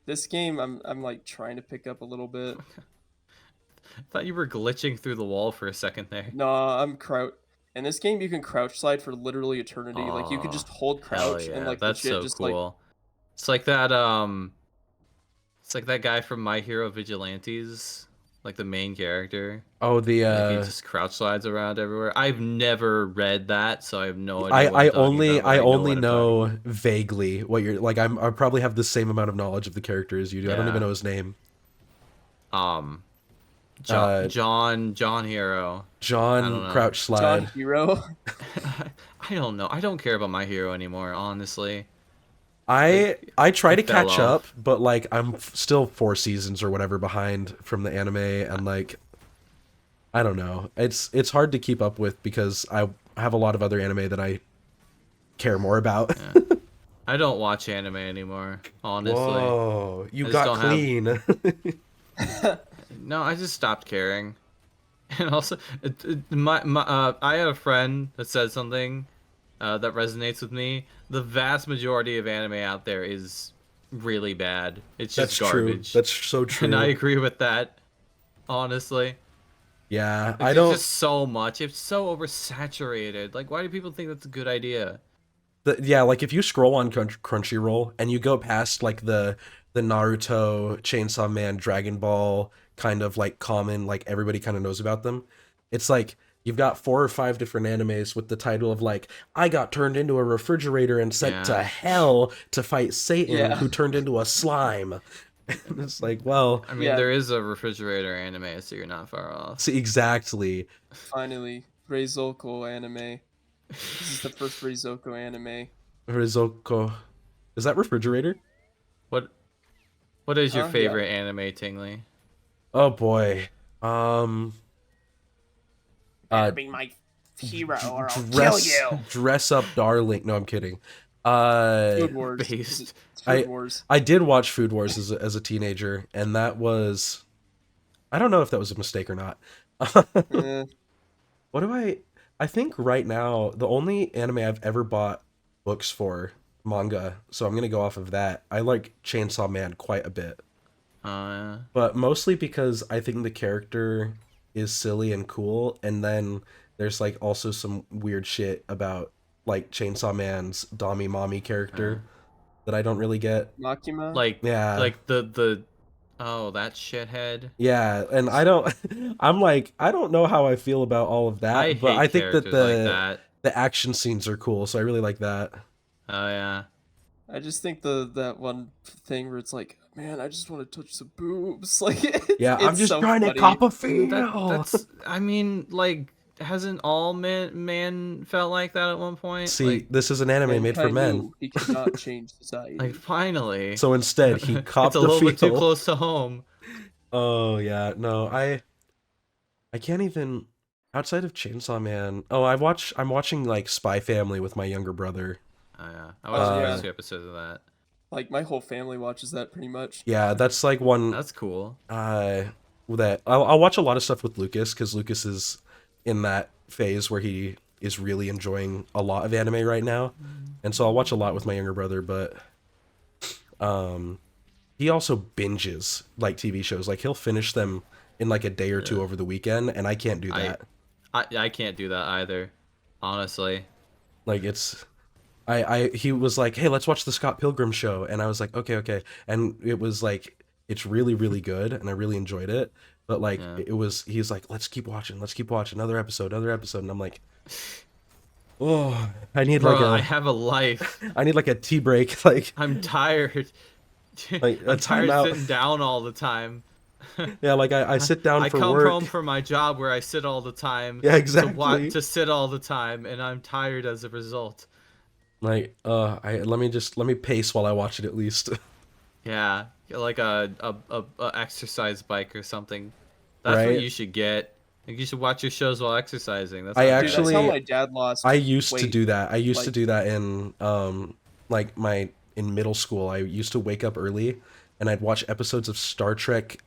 this game, I'm like trying to pick up a little bit. I thought you were glitching through the wall for a second there. No, I'm crouch. In this game, you can crouch slide for literally eternity. Like you could just hold Hell crouch yeah, and like that's legit so just cool. It's like that it's like that guy from My Hero Vigilantes, like the main character. Oh, the Like he just crouch slides around everywhere. I've never read that, so I have no idea. what I you're talking only about, but I only what I'm talking know vaguely what you're like. I probably have the same amount of knowledge of the character as you do. I don't Yeah. even know his name. John Hero. I don't John know. Crouch like Slide. John Hero. I don't know. I don't care about My Hero anymore, honestly. I try to fell catch off. up, but like I'm still 4 seasons or whatever behind from the anime, and like I don't know. It's hard to keep up with because I have a lot of other anime that I care more about. I don't watch anime anymore, honestly. Whoa, you I just got don't have- clean. No, I just stopped caring. And also, I had a friend that said something that resonates with me. The vast majority of anime out there is really bad. It's just That's true. garbage. That's so true. And I agree with that. Honestly, Yeah, Like, I there's don't. just so much. It's so oversaturated. Like, why do people think that's a good idea? Yeah, like if you scroll on Crunchyroll and you go past like the Naruto, Chainsaw Man, Dragon Ball kind of like common, like everybody kind of knows about them. It's like you've got 4 or 5 different animes with the title of like I got turned into a refrigerator and sent to Yeah. hell to fight Satan, Yeah. who turned into a slime. And it's like, well, I mean, Yeah. there is a refrigerator anime, so you're not far off. see exactly. Finally, Reizouko anime. This is the first Reizouko anime. Rizoko. Is that refrigerator? What is your Yeah. favorite anime, Tingly? Oh boy. Be my hero or Dress up darling. No, I'm kidding. Food Wars. Based. It's Food Wars. I did watch Food Wars as a teenager, and that was, I don't know if that was a mistake or not. Eh, What do I think right now, the only anime I've ever bought books for, manga, so I'm gonna go off of that. I like Chainsaw Man quite a bit, Yeah. but mostly because I think the character is silly and cool, and then there's like also some weird shit about like Chainsaw Man's Dami Mommy character that I don't really get. Makima. Like, Yeah. like the oh, that shithead. Yeah, and I don't I'm like I don't know how I feel about all of that, I but hate I think that characters like that. the action scenes are cool, so I really like that. Oh yeah. I just think that one thing where it's like, man, I just want to touch some boobs. Like, Yeah, I'm it's just so trying to funny. cop a feel. That's. I mean, like, hasn't all man felt like that at one point? See, like, this is an anime made for Mankind men. knew he cannot change society. like finally. So instead, he copped it's a the little bit too feel. close to home. Oh yeah, no, I can't even outside of Chainsaw Man. Oh, I'm watching like Spy Family with my younger brother. Oh yeah. I watched the yeah. first 2 episodes of that. Like my whole family watches that pretty much. Yeah, that's like one That's cool. that I'll watch a lot of stuff with Lucas because Lucas is in that phase where he is really enjoying a lot of anime right now, and so I'll watch a lot with my younger brother. But he also binges like TV shows. Like he'll finish them in like a day or two over the weekend, and I can't do that. I can't do that either, honestly. Like he was like, hey, let's watch the Scott Pilgrim show, and I was like, okay, and it was like it's really really good, and I really enjoyed it. But like he's like, let's keep watching, another episode, and I'm like, oh, I need Bro, like I have a life. I need like a tea break, like I'm tired. like a I'm tired timeout. sitting down all the time. Yeah, like I sit down I for come work. home from my job where I sit all the time. Yeah, exactly. To sit all the time, and I'm tired as a result. Like let me pace while I watch it at least. Yeah, like a exercise bike or something. That's what Right? you should get. Like, you should watch your shows while exercising. That's I not Dude, bad. that's how actually my dad lost. I used to weight. do that. I used to like- do that in like in middle school. I used to wake up early and I'd watch episodes of Star Trek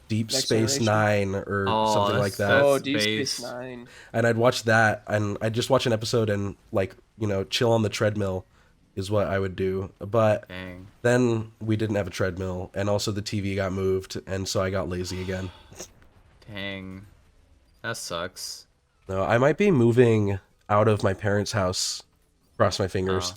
Deep Next Space Generation? Nine or Oh, something like that's- that. Oh, that's Deep space. Space Nine. And I'd watch that and I'd just watch an episode and like, chill on the treadmill is what I would do. But Dang. then we didn't have a treadmill and also the TV got moved and so I got lazy again. Dang. That sucks. No, I might be moving out of my parents' house. Cross my fingers.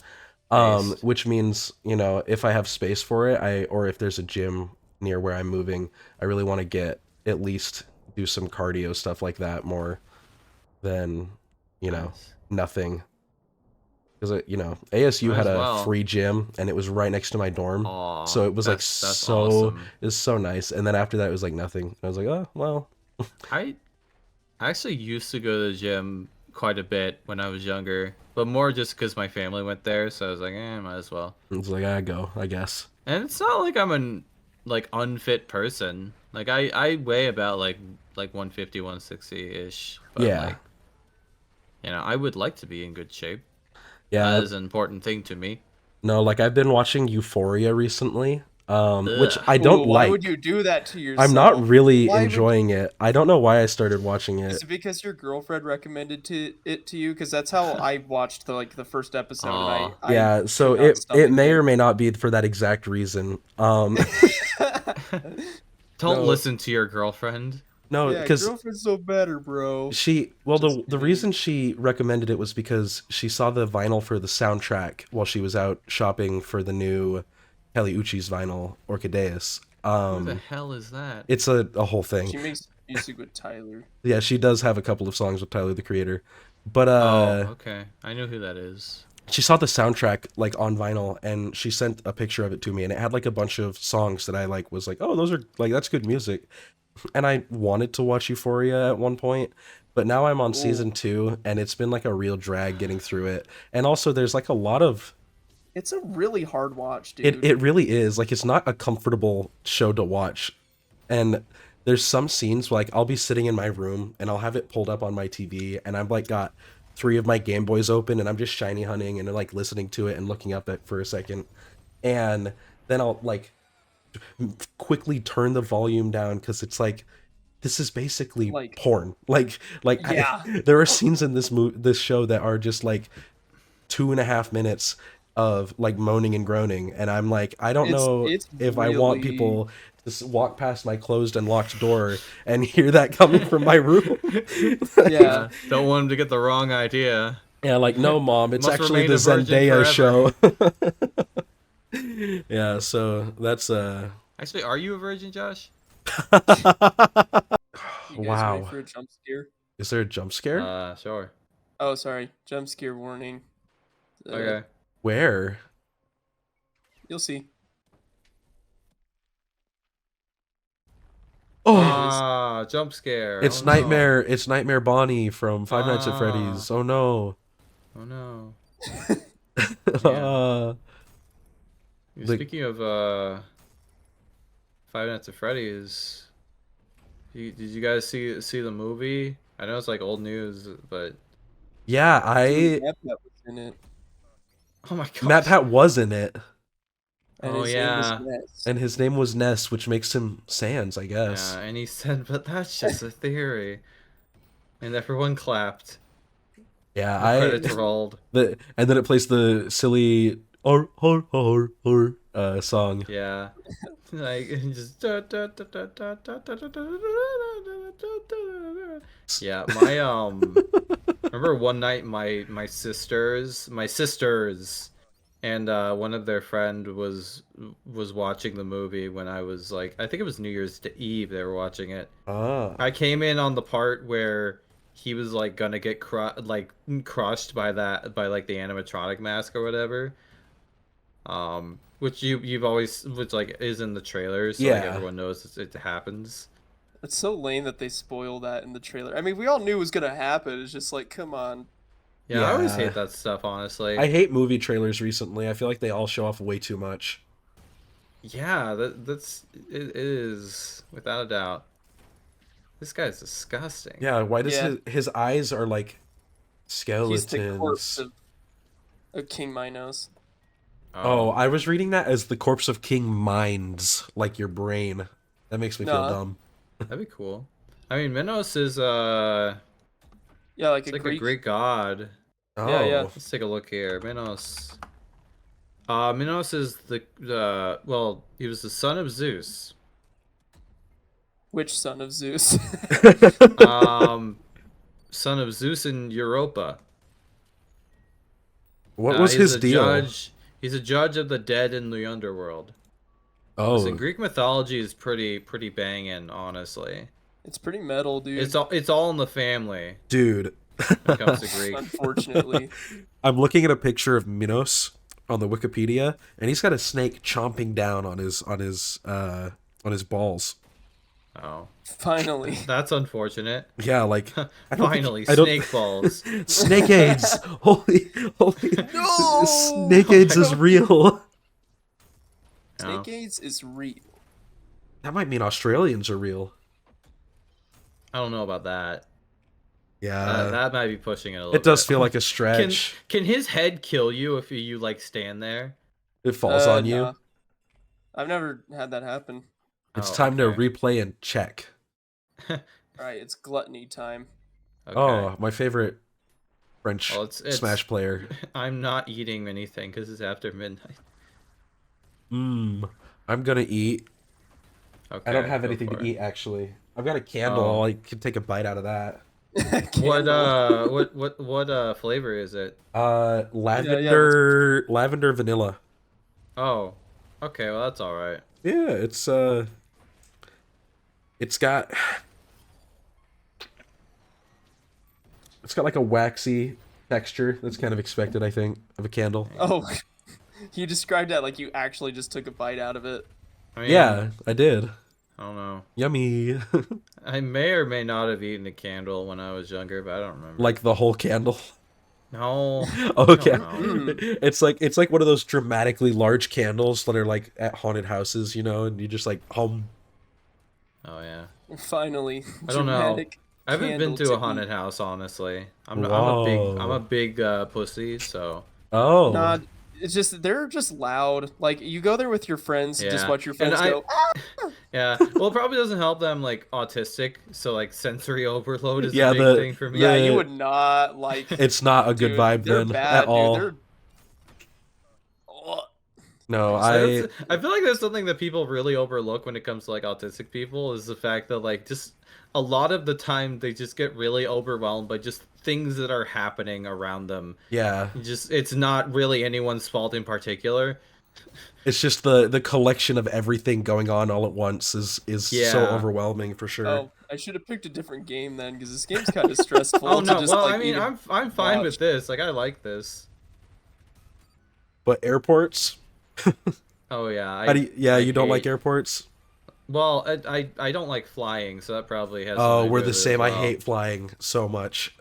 Based. Which means, if I have space for it, or if there's a gym near where I'm moving, I really want to at least do some cardio stuff like that more than, Nice. nothing. Because, ASU Might had as a well. free gym and it was right next to my dorm. Aw, So it was like that's so, awesome. it was so nice. And then after that, it was like nothing. I was like, oh, well. I actually used to go to the gym quite a bit when I was younger, but more just because my family went there, so I was like, might as well. It's like, I go, I guess. And it's not like I'm an unfit person. Like I weigh about like 150, 160-ish. But Yeah. like, I would like to be in good shape. Yeah. That is an important thing to me. No, like I've been watching Euphoria recently, which Ugh. I don't Why like. would you do that to yourself? I'm not really Why would- enjoying it. I don't know why I started watching Is it. it because your girlfriend recommended it to you? Because that's how I watched the first episode. Aw. And I Yeah, so could not it stomach may or may not be for that exact reason. Don't No. listen to your girlfriend. No, yeah, because girlfriend's so better, bro. the kidding. reason she recommended it was because she saw the vinyl for the soundtrack while she was out shopping for the new Kelly Uchis vinyl, Orchideas. Who the hell is that? It's a whole thing. She makes music with Tyler. Yeah, she does have a couple of songs with Tyler the Creator. But Oh, okay. I know who that is. she saw the soundtrack like on vinyl and she sent a picture of it to me and it had like a bunch of songs that I like was like, oh, those are like, that's good music. And I wanted to watch Euphoria at one point, but now I'm on season 2 and it's been like a real drag getting through it. And also there's like a lot of It's a really hard watch, dude. it really is like, it's not a comfortable show to watch. And there's some scenes where, like I'll be sitting in my room and I'll have it pulled up on my TV and I'm like got 3 of my Game Boys open and I'm just shiny hunting and like listening to it and looking up at for a second. And then I'll like quickly turn the volume down because it's like this is basically Like- porn. Like Yeah. there are scenes in this show that are just like 2.5 minutes of like moaning and groaning, and I'm like, I don't know It's if I want really- people to walk past my closed and locked door and hear that coming from my room. Yeah. Don't want him to get the wrong idea. Yeah, like, no, Mom, it's Must actually remain the a virgin Zendaya show. forever. Yeah, so that's Actually, are you a virgin, Josh? You guys wow. ready for a jump scare? Is there a jump scare? Sure. Oh, sorry. Jump scare warning. Okay. Where? You'll see. Oh, Jump scare. it's Oh, no. Nightmare. It's Nightmare Bonnie from Five Nights at Freddy's. Oh no. Oh no. Uh, The- Speaking of Five Nights at Freddy's, did you guys see the movie? I know it's like old news, but yeah, Dude, Matt was in it. oh my god. Matt Pat was in it. And Oh his name was yeah. Ness. And his name was Ness, which makes him Sans, I guess. Yeah, and he said, but that's just a theory. And everyone clapped. Yeah, The credits rolled. and then it plays the silly song. Yeah. Like just yeah, my remember one night my sisters and one of their friend was watching the movie when I was like, I think it was New Year's Eve they were watching it. Ah. I came in on the part where he was like gonna get crushed by like the animatronic mask or whatever. Which you've always, which like is in the trailers, so like Yeah. everyone knows it happens. It's so lame that they spoil that in the trailer. I mean, we all knew it was gonna happen. It's just like, come on. Yeah, I always Yeah. hate that stuff, honestly. I hate movie trailers recently. I feel like they all show off way too much. Yeah, that's it is without a doubt. This guy's disgusting. Yeah, why does Yeah. his eyes are like He's the corpse skeletons? of King Minos. Oh, I was reading that as the corpse of King Minds, like your brain. That makes me feel Nah. dumb. That'd be cool. I mean, Minos is Yeah, like it's a like Greek. a Greek god. Oh, yeah. Let's take a look here. Minos. Minos is the well, he was the son of Zeus. Which son of Zeus? Son of Zeus in Europa. What was He's his a deal? Judge. He's a judge of the dead in the underworld. Oh, Listen, Greek mythology is pretty banging, honestly. It's pretty metal, dude. It's all in the family dude. when it comes to Greek. Unfortunately. I'm looking at a picture of Minos on the Wikipedia, and he's got a snake chomping down on his balls. Oh, Finally. that's unfortunate. Yeah, like I don't think- Finally, I don't- snake balls. Snake AIDS. Holy, No! Snake AIDS is real. No. Snake AIDS is real. That might mean Australians are real. I don't know about that. Yeah, That might be pushing it a little. it does bit. feel like a stretch. Can his head kill you if you like stand there? It falls on you. Nah. I've never had that happen. It's Oh, time to okay. replay and check. Alright, it's gluttony time. Okay. Oh, my favorite French Well, it's- Smash player. I'm not eating anything because it's after midnight. I'm gonna eat. Okay. I don't have go anything for to it. eat actually. I've got a candle. Oh. I can take a bite out of that. What what flavor is it? Lavender vanilla. Oh, okay. Well, that's all right. Yeah, it's got like a waxy texture that's kind of expected, I think, of a candle. Oh, you described that like you actually just took a bite out of it. I mean, Yeah, I did. I don't know. Yummy. I may or may not have eaten a candle when I was younger, but I don't remember. Like the whole candle. No. Okay. No. It's like one of those dramatically large candles that are like at haunted houses, you know, and you just like hum. Oh yeah. Finally. I don't know. dramatic I haven't been candle to a eat. haunted house, honestly. I'm Whoa. a big pussy, so Oh. Nah, it's just they're just loud. Like you go there with your friends, to just Yeah. watch your And friends I- go. yeah. Well, it probably doesn't help that I'm like autistic, so like sensory overload is Yeah, a big the- thing for me. Yeah, the- you would not like. It's not a good dude, vibe they're then bad, at all. Dude. They're... Oh, No, So I feel like that's something that people really overlook when it comes to like autistic people is the fact that like just a lot of the time they just get really overwhelmed by just things that are happening around them. yeah. It's not really anyone's fault in particular. It's just the collection of everything going on all at once is so Yeah. overwhelming for sure. oh, I should have picked a different game then, because this game's kind of stressful. Oh to no, just, well like, I mean need to I'm fine watch. with this. Like I like this. But airports? Oh yeah. How do you, you don't like hate- airports? Well, I don't like flying, so that probably has. Oh, something to we're do the with it as same. I well. hate flying so much.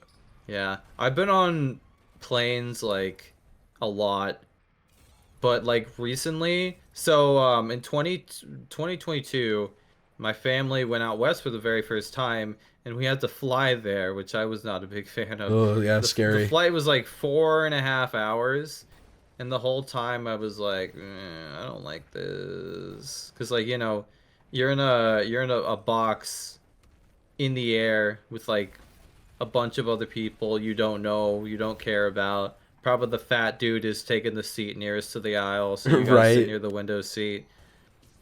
Yeah, I've been on planes like a lot, but like recently. So in 2022, my family went out west for the very first time, and we had to fly there, which I was not a big fan of. Oh, yeah, The scary. flight was like 4.5 hours, And the whole time I was like, I don't like this, because like you're in a box in the air with like a bunch of other people you don't know, you don't care about. Probably the fat dude is taking the seat nearest to the aisle, so you gotta sit Right. near the window seat.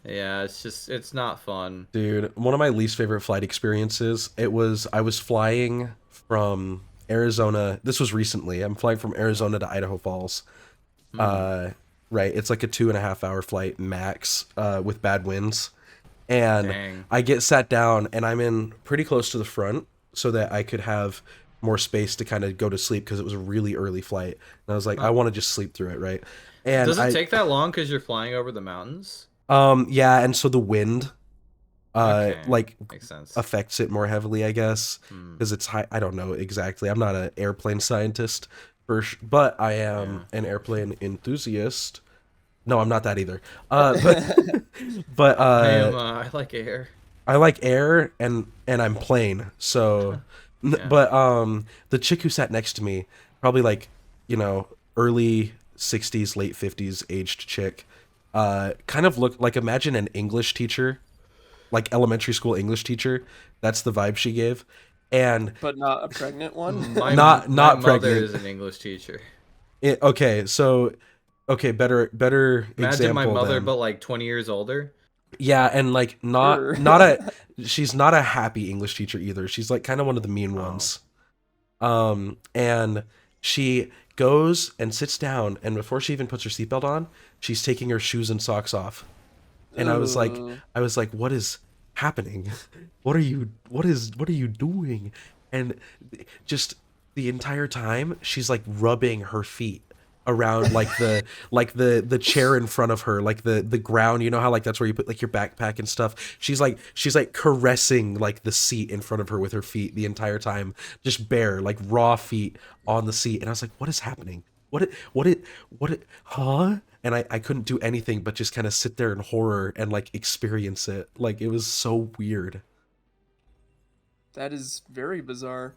Yeah, it's not fun. Dude, one of my least favorite flight experiences, I was flying from Arizona. This was recently. I'm flying from Arizona to Idaho Falls. Uh, right. It's like a 2.5 hour flight max, with bad winds. And Dang. I get sat down and I'm in pretty close to the front so that I could have more space to kind of go to sleep because it was a really early flight. And I was like, I want to just sleep through it, right? And Does it take that long because you're flying over the mountains? yeah, and so the wind Okay, like makes sense. affects it more heavily, I guess, because it's high. I don't know exactly. I'm not an airplane scientist, but I am an airplane enthusiast. No, I'm not that either. But I like air. I like air and I'm plain. So, but the chick who sat next to me, probably like, early 60s, late 50s aged chick, kind of looked like, imagine an English teacher, like elementary school English teacher. That's the vibe she gave. And But not a pregnant one. Not my mother pregnant. is an English teacher. Okay, so better Imagine example my mother, then. but like 20 years older. Yeah, and like Sure. she's not a happy English teacher either. She's like kind of one of the mean ones. And she goes and sits down, and before she even puts her seatbelt on, she's taking her shoes and socks off. And Ugh. I was like, what is happening? What are you doing? And just the entire time she's like rubbing her feet around like the chair in front of her, like the ground, you know how like that's where you put like your backpack and stuff. She's like caressing like the seat in front of her with her feet the entire time, just bare, like raw feet on the seat. And I was like, what is happening? Huh? And I couldn't do anything but just kind of sit there in horror and like experience it. Like it was so weird. That is very bizarre.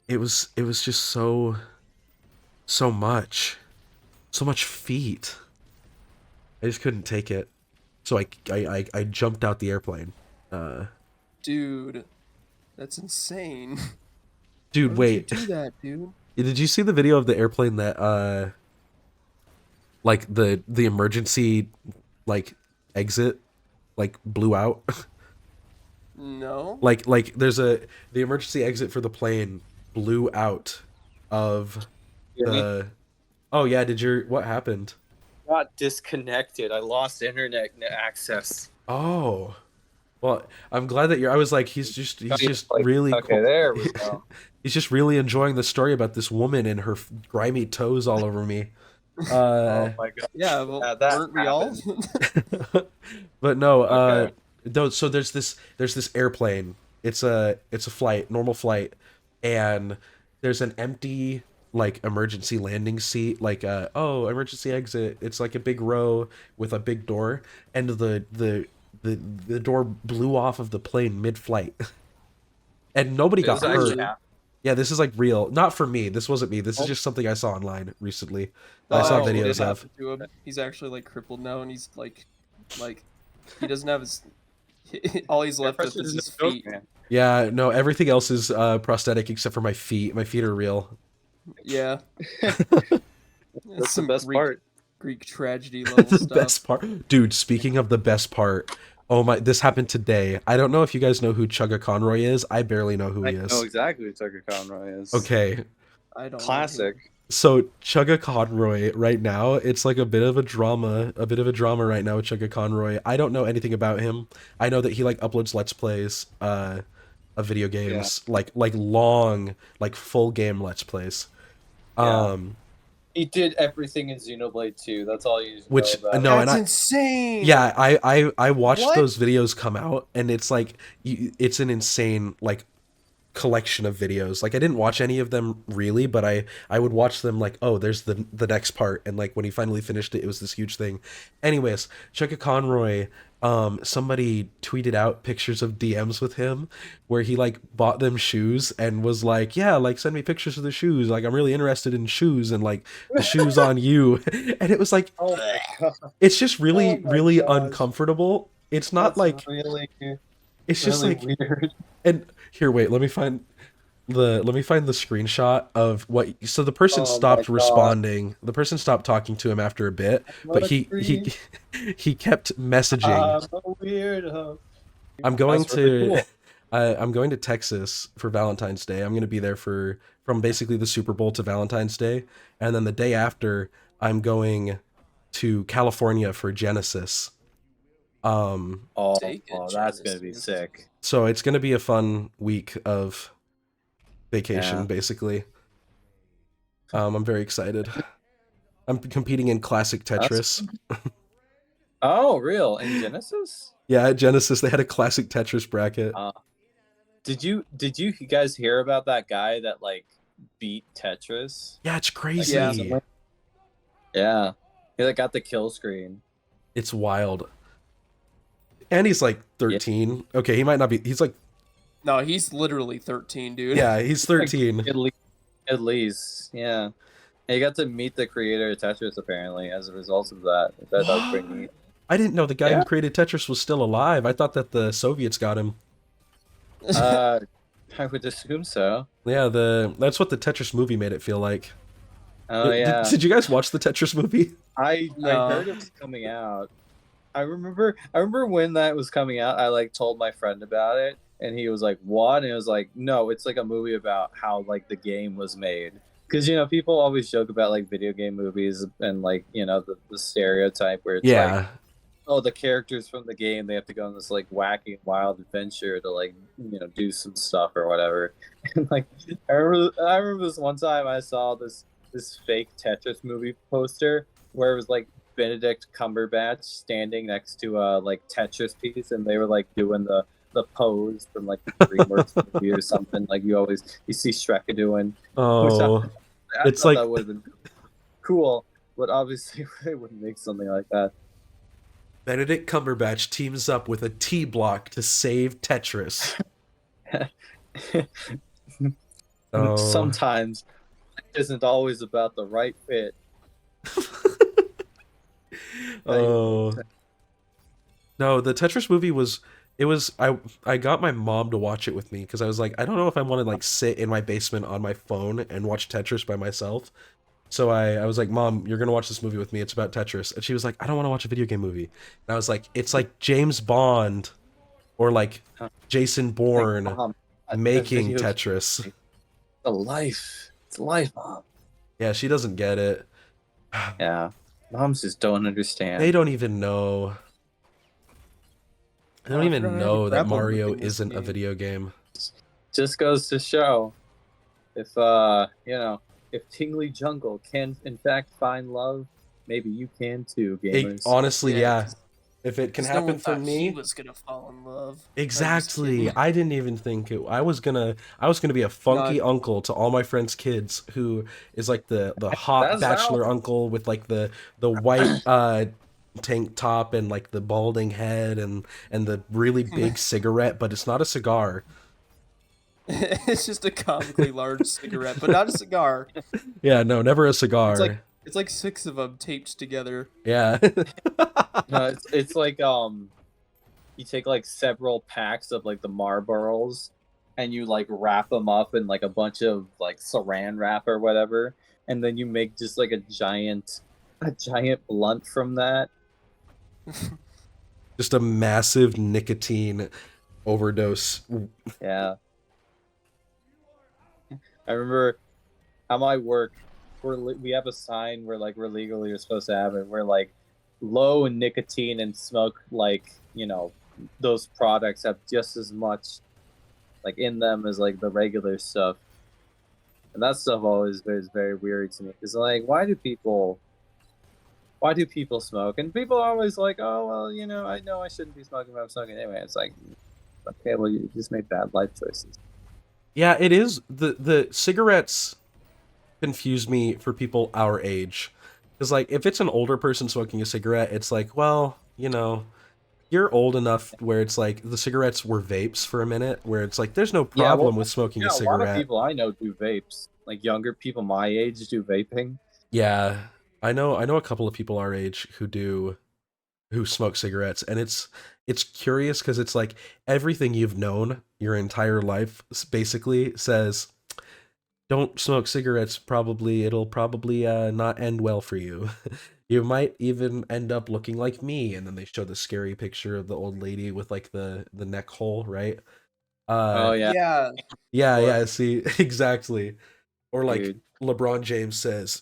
It was just so much. So much feet. I just couldn't take it. So I jumped out the airplane. Dude, that's insane. Dude, Why wait. would you do that, dude? Did you see the video of the airplane that like the emergency like exit like blew out? No. like there's the emergency exit for the plane blew out of the Oh yeah, what happened? Got disconnected. I lost internet access. Oh. Well, I'm glad that I was like, he's just Like, really okay, there we go. He's just really enjoying the story about this woman and her grimy toes all over me. Oh my god. Yeah, well, that weren't we all? But no, Okay. so there's this airplane. It's a flight, normal flight, and there's an empty like emergency landing seat, like emergency exit. It's like a big row with a big door, and the door blew off of the plane mid-flight. And nobody got This hurt. actually- Yeah, this is like real. Not for me. This wasn't me. This is just something I saw online recently. I saw Oh, it videos of. happened to him. He's actually like crippled now, and he's like he doesn't have his. All he's left with is his feet. Man. Yeah, no, everything else is prosthetic except for my feet. My feet are real. Yeah. That's the best part. Greek tragedy level The stuff. best part, dude. Speaking of the best part, oh my! This happened today. I don't know if you guys know who Chugga Conroy is. I barely know who I he is. know exactly who Tucker Conroy is. Okay, I don't know Classic. so Chugga Conroy right now, it's like a bit of a drama right now with Chugga Conroy. I don't know anything about him. I know that he like uploads let's plays of video games, like long, like full game let's plays. Yeah. He did everything in Xenoblade 2. That's all you Which know about no, him. and That's insane. yeah, I watched What? those videos come out, and it's like it's an insane like collection of videos. Like I didn't watch any of them really, but I would watch them like, oh, there's the next part, and like when he finally finished it, it was this huge thing. Anyways, Chucka Conroy, somebody tweeted out pictures of DMs with him where he like bought them shoes and was like, yeah, like send me pictures of the shoes, like I'm really interested in shoes, and like the shoes on you. And it was like, Oh my god. it's just really Oh my really gosh. uncomfortable. It's not That's like, really, it's just really like, weird. and here, wait, let me find the screenshot of what. So the person Oh my stopped god. responding. The person stopped talking to him after a bit, but he he kept messaging. I'm a weirdo. I'm going That's really to cool. I'm going to Texas for Valentine's Day. I'm going to be there from basically the Super Bowl to Valentine's Day, and then the day after I'm going to California for Genesis. Oh, Take it, that's gonna be Genesis. sick. So it's going to be a fun week of vacation, Yeah. basically. I'm very excited. I'm competing in classic Tetris. Oh, real? In Genesis? Yeah, at Genesis they had a classic Tetris bracket. Did you guys hear about that guy that like beat Tetris? Yeah, it's Like, crazy. Yeah. recently? Yeah. He like got the kill screen. It's wild. And he's like 13. Okay, he might not be. He's like, No, he's literally 13, dude. yeah, he's 13. At least, yeah. And you got to meet the creator of Tetris apparently as a result of that. That was pretty neat. I didn't know the guy Yeah. who created Tetris was still alive. I thought that the Soviets got him. I would assume so. Yeah, that's what the Tetris movie made it feel like. Oh yeah. Did you guys watch the Tetris movie? I No. heard it was coming out. I remember when that was coming out, I like told my friend about it and he was like, "What?" And it was like, "No, it's like a movie about how like the game was made." Cuz you know, people always joke about like video game movies and like, you know, the stereotype where it's like, Yeah. oh, the characters from the game, they have to go on this like wacky wild adventure to like, you know, do some stuff or whatever. And like I remember this one time I saw this fake Tetris movie poster where it was like Benedict Cumberbatch standing next to a like Tetris piece, and they were like doing the pose from like the DreamWorks movie or something like you see Shrek doing. Oh, I It's thought like- that would have been cool, but obviously they wouldn't make something like that. Benedict Cumberbatch teams up with a T block to save Tetris. Oh. Sometimes it isn't always about the right fit. Oh. No, the Tetris movie was. It was. I got my mom to watch it with me because I was like, I don't know if I want to like sit in my basement on my phone and watch Tetris by myself. So I was like, Mom, you're gonna watch this movie with me. It's about Tetris. And she was like, I don't want to watch a video game movie. And I was like, it's like James Bond, or like Jason Bourne Like, Mom, making video- Tetris. It's a life. It's a life, Mom. Yeah, she doesn't get it. Yeah. Moms just don't understand. They don't even know. They don't Oh, I even forgot I have a know that grapple Mario hook in this isn't a game. video game. Just goes to show if you know, if TinglyJungle can in fact find love, maybe you can too, gamers. Honestly, yeah. 'cause- If it can 'cause no happen one for thought me, he was gonna fall in love. exactly. kidding. I didn't even think it. I was gonna be a funky uncle to all my friends' kids, who is like the hot That's bachelor out. uncle with like the white tank top and like the balding head and the really big cigarette, but it's not a cigar. It's just a comically large cigarette, but not a cigar. Yeah, no, never a cigar. It's like 6 of them taped together. Yeah. No, it's like you take like several packs of like the Marlboros and you like wrap them up in like a bunch of like saran wrap or whatever, and then you make just like a giant blunt from that. Just a massive nicotine overdose. Yeah. I remember at my work, we have a sign where like we're legally supposed to have it. We're like low in nicotine and smoke, like, you know, those products have just as much like in them as like the regular stuff. And that stuff always is very weird to me. Because like, why do people smoke? And people are always like, oh well, you know I shouldn't be smoking, but I'm smoking anyway. It's like, okay, well you just made bad life choices. Yeah, it is. The cigarettes confuse me for people our age. Because, like, if it's an older person smoking a cigarette, it's like, well, you're old enough where it's like the cigarettes were vapes for a minute, where it's like there's no Yeah, problem well, with smoking a yeah, a lot of cigarette. people I know do vapes. Like younger people my age do vaping. Yeah, I know a couple of people our age who smoke cigarettes, and it's curious because it's like everything you've known your entire life basically says don't smoke cigarettes. Probably it'll probably not end well for you. You might even end up looking like me. And then they show the scary picture of the old lady with like the neck hole, right? Oh yeah, Yeah. Yeah, Or- yeah, see, exactly. Or like dude. LeBron James says,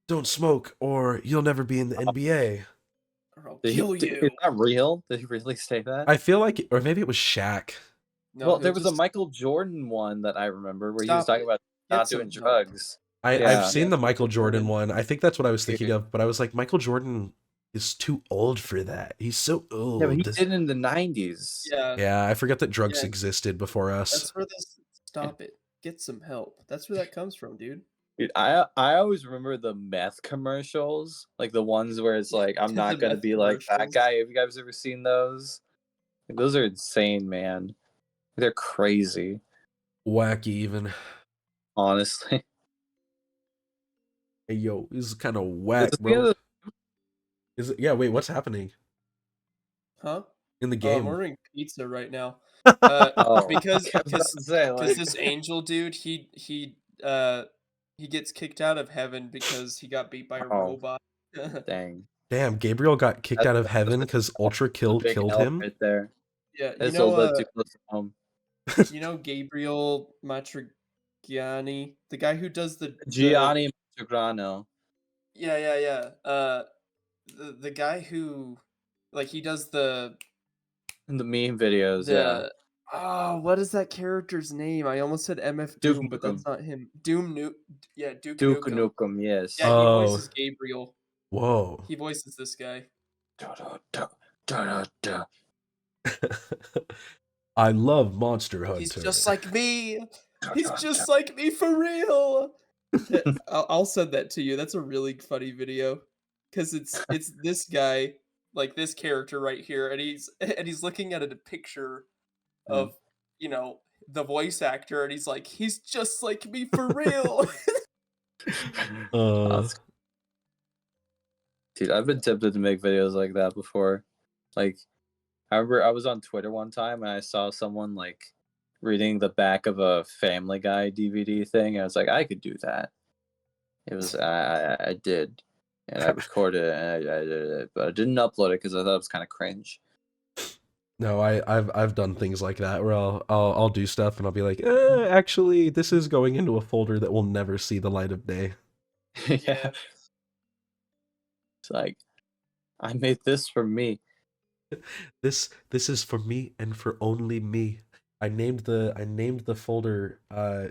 "Don't smoke or you'll never be in the NBA." Or I'll Did kill is you. that real? Did he really say that? I feel like, or maybe it was Shaq. No, Well, he'll there was a just Michael Jordan one that I remember where he was stop talking it. about Get not some doing help. drugs. I've Yeah. seen the Michael Michael Jordan Jordan. one. I think that's what I was thinking Dude. of, but I was like, Michael Jordan is too old for that. He's so Yeah, but he old. did it in the 90s. Yeah. Yeah, I forgot that drugs Yeah. existed before us. That's where this. Stop it. Get some help. That's where that comes from, dude. Dude, I always remember the meth commercials, like the ones where it's like, I'm The not gonna meth be like that commercials. guy. Have you guys ever seen those? Like, those are insane, man. They're crazy, Wacky even. honestly. Hey yo, this is kind of Is whack, this the end bro. of Is it? Yeah, wait, what's happening Huh? in the Oh, I'm game? ordering pizza right now. Oh, Because I was about to say, like, this angel dude, he gets kicked out of heaven because he got beat by a oh, robot. dang. Damn, Gabriel got kicked out of heaven because Ultra That's a Kill big killed help him. right there. Yeah, It's a little bit too close to home. you know Gabriel Matrigiani, the guy who does the Gianni Montegrano. yeah. The guy who like he does the In the meme videos, yeah. oh, what is that character's name? I almost said MF Duke Doom, but Nukem. that's not him. Duke Duke Nukem. Nukem, yes. Yeah, he Oh, voices Gabriel. whoa. He voices this guy. Da-da-da, I love Monster He's Hunter. just like me. He's da-da-da. just like me for real. Yeah, I'll send that to you. That's a really funny video because it's this guy, like this character right here, and he's looking at a picture Mm. of the voice actor, and he's like, he's just like me for real. That's- Dude, I've been tempted to make videos like that before. Like, I remember I was on Twitter one time and I saw someone like reading the back of a Family Guy DVD thing. I was like, I could do that. It was I did, and I recorded it and I did it, but I didn't upload it because I thought it was kind of cringe. No, I've done things like that where I'll do stuff and I'll be like, actually, this is going into a folder that will never see the light of day. Yeah, it's like I made this for me. This is for me and for only me. I named the folder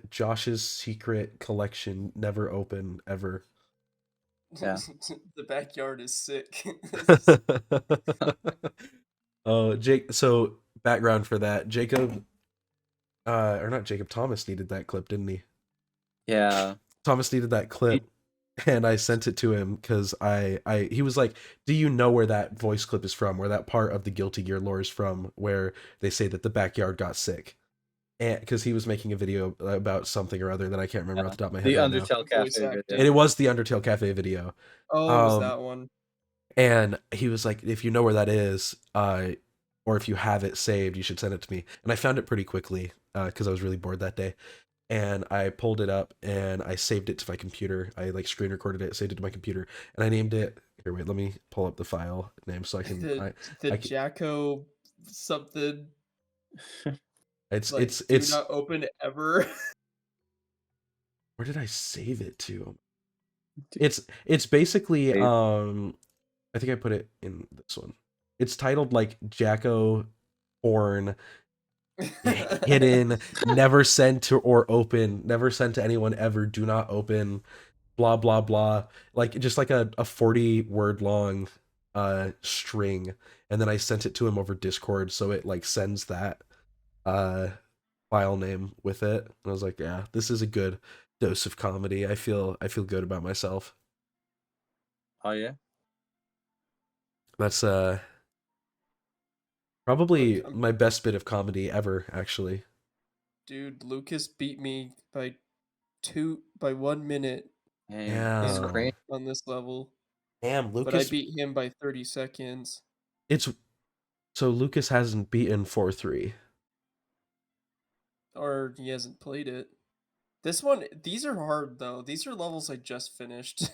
Josh's Secret Collection, never open ever. Yeah. The backyard is sick. Oh, Jake, so background for that. Jacob or not Jacob, Thomas needed that clip, didn't he? Yeah, Thomas needed that clip and I sent it to him because he was like, do you know where that voice clip is from, where that part of the Guilty Gear lore is from, where they say that the backyard got sick? And because he was making a video about something or other that I can't remember off the top of my head the right now. Undertale Voice Cafe actor. And video. it was the Undertale Cafe video. Oh, it was that one. And he was like, if you know where that is, or if you have it saved, you should send it to me. And I found it pretty quickly because I was really bored that day. And I pulled it up and I saved it to my computer. I like screen recorded it, saved it to my computer, and I named it. Here, wait, let me pull up the file name so I can. The Jacko something. It's Like, do not open ever. Where did I save it to? Dude. It's basically Hey. I think I put it in this one. It's titled like Jacko porn hidden, never sent to or open, never sent to anyone ever, do not open, blah blah blah. Like just like a 40-word long string, and then I sent it to him over Discord, so it like sends that on file name with it. And I was like, yeah, this is a good dose of comedy. I feel good about myself. Oh yeah. That's probably Look, my best bit of comedy ever, actually. dude, Lucas beat me by 1 minute Dang, that's Yeah. crazy. on this level, Damn, but I Lucas. beat him by 30 seconds. It's so Lucas hasn't beaten 4-3. Or he hasn't played it. This one, these are hard though. These are levels I just finished.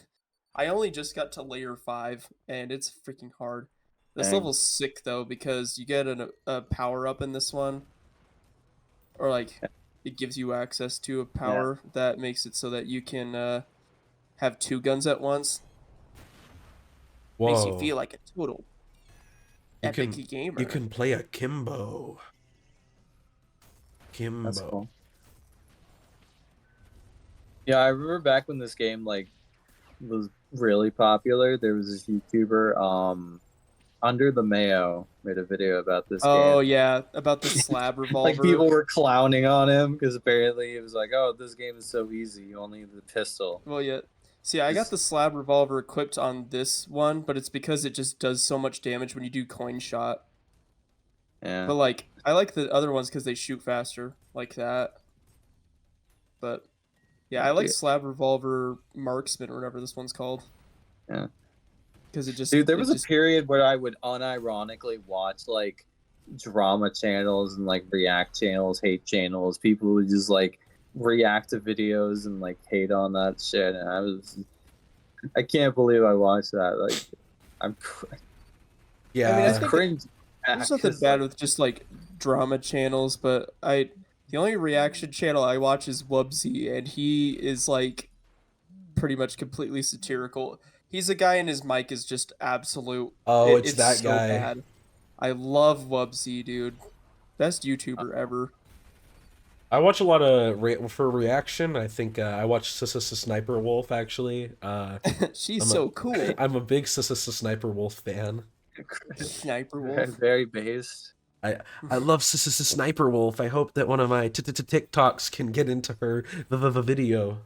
I only just got to layer 5, and it's freaking hard. This Dang. level's sick though, because you get a power up in this one, or like it gives you access to a power that makes it so that you can have 2 guns at once. Makes you Whoa. feel like a total You epic can gamer. you can play a Kimbo. Kimbo. That's cool. Yeah, I remember back when this game like was really popular. There was this YouTuber, Under the Mayo, made a video about this Oh game. yeah, about the slab revolver. Like people were clowning on him because apparently it was like, oh, this game is so easy. You only need the pistol. Well, yeah. See, I got the slab revolver equipped on this one, but it's because it just does so much damage when you do coin shot. Yeah. But like, I like the other ones because they shoot faster, like that. But yeah, I like Yeah. slab revolver marksman or whatever this one's called. Yeah. Because it just Dude, there it was just- a period where I would unironically watch like drama channels and like react channels, hate channels. People would just like react to videos and like hate on that shit. And I can't believe I watched that. Like, I'm Yeah. I mean, I it's think cringe. there's nothing bad with just like drama channels, but the only reaction channel I watch is Wubsy, and he is like pretty much completely satirical. He's a guy and his mic is just absolute. Oh, it's that so guy. bad. I love Wubsy, dude. Best YouTuber ever. I watch a lot of for reaction. I think I watch Sniper Wolf actually. She's I'm so cool. I'm a big Sniper Wolf fan. Sniper Wolf. Very based. I love Sniper Wolf. I hope that one of my TikToks can get into her video.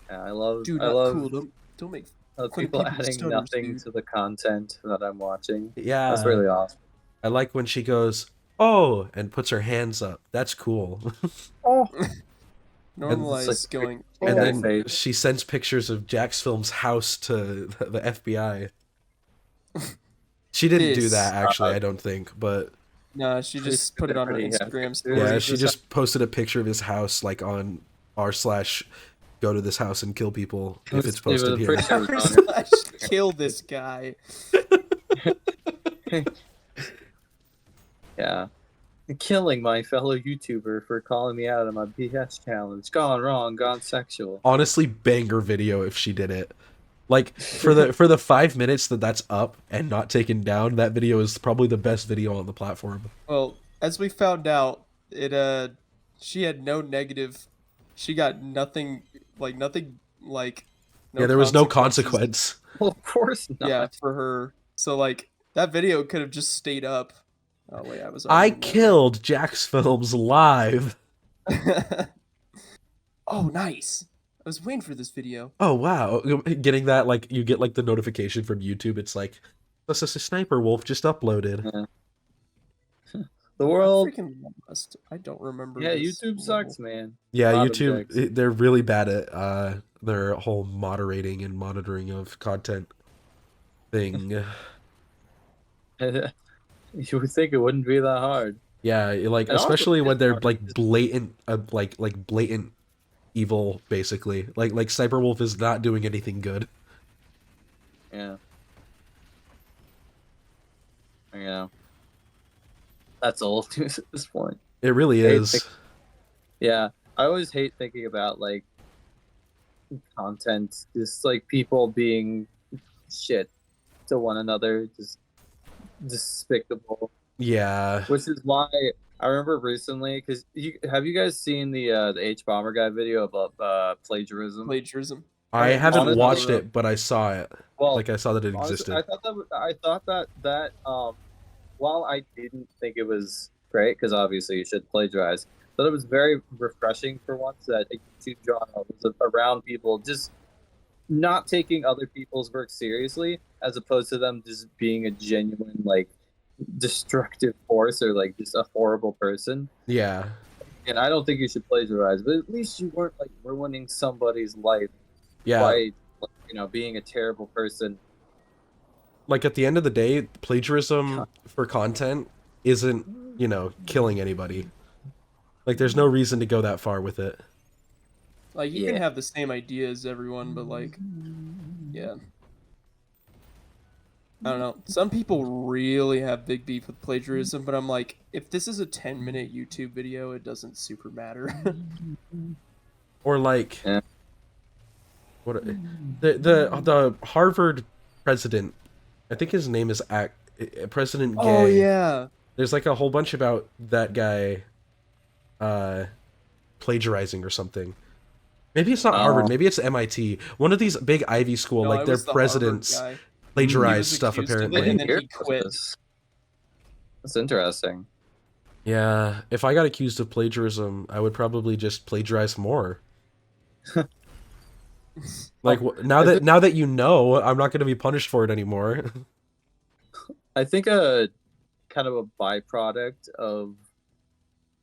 Yeah, I love. Dude, I not love cool. Don't make people people adding stutters, nothing dude. to the content that I'm watching. Yeah, That's really awesome. I like when she goes, "Oh," and puts her hands up. That's cool. Oh, Normalize like- going. And Oh. then Face. she sends pictures of Jack's Film's house to the FBI. She didn't do This- that actually, I don't think, but Nah, she just put it on her Pretty Instagram hefty. story. yeah, Or she just- just posted a picture of his house like on r/go to this house and kill people if it's posted here. pretty sure it was on her. Slash kill this guy. Yeah. Killing my fellow YouTuber for calling me out on my BS challenge. Gone wrong, gone sexual. Honestly, banger video if she did it. Like for the 5 minutes that's up and not taken down, that video is probably the best video on the platform. Well, as we found out, she had no negative. She got nothing like no Yeah, there was no consequences. consequence. Well, of course not. Yeah, for her. So like that video could have just stayed up. Oh wait, I was. I on killed Jack's Films live. Oh, nice. I was waiting for this video. Oh wow, getting that like you get like the notification from YouTube. It's like this is a Sniper Wolf just uploaded. The world. Freaking lost. I don't remember. Yeah, this YouTube level. sucks, man. Yeah, Lot of YouTube dicks. they're really bad at their whole moderating and monitoring of content thing. You would think it wouldn't be that hard. Yeah, like And also, especially when it's they're hard like because- blatant, like blatant evil, basically. Like Sniper Wolf is not doing anything good. Yeah. Yeah. That's old news at this point. It really They is. think- Yeah. I always hate thinking about like content, just like people being shit to one another, just despicable. Yeah. Which is why I remember recently, because have you guys seen the H Bomber guy video about plagiarism? Plagiarism. I haven't Honestly, watched it, but I saw it. Well, Like I saw that it honestly, existed. I thought that while I didn't think it was great, because obviously you should plagiarize, thought it was very refreshing for once that a YouTube genre was around people just not taking other people's work seriously, as opposed to them just being a genuine like destructive force or like just a horrible person. Yeah. And I don't think you should plagiarize, but at least you weren't like ruining somebody's life Yeah. by being a terrible person. Like at the end of the day, plagiarism for content isn't, killing anybody. Like there's no reason to go that far with it. Like you can have the same idea as everyone, but like, yeah. I don't know. Some people really have big beef with plagiarism, but I'm like, if this is a 10-minute YouTube video, it doesn't super matter. Or like, Yeah. what the Harvard president, I think his name is President Gay. Oh yeah. There's like a whole bunch about that guy plagiarizing or something. Maybe it's not Harvard, maybe it's MIT. One of these big Ivy School, No, like it their was the plagiarized Harvard guy. plagiarized He was stuff accused of it, apparently. and then he quit. That's interesting. Yeah, if I got accused of plagiarism, I would probably just plagiarize more. Like now that you know, I'm not going to be punished for it anymore. I think a kind of a byproduct of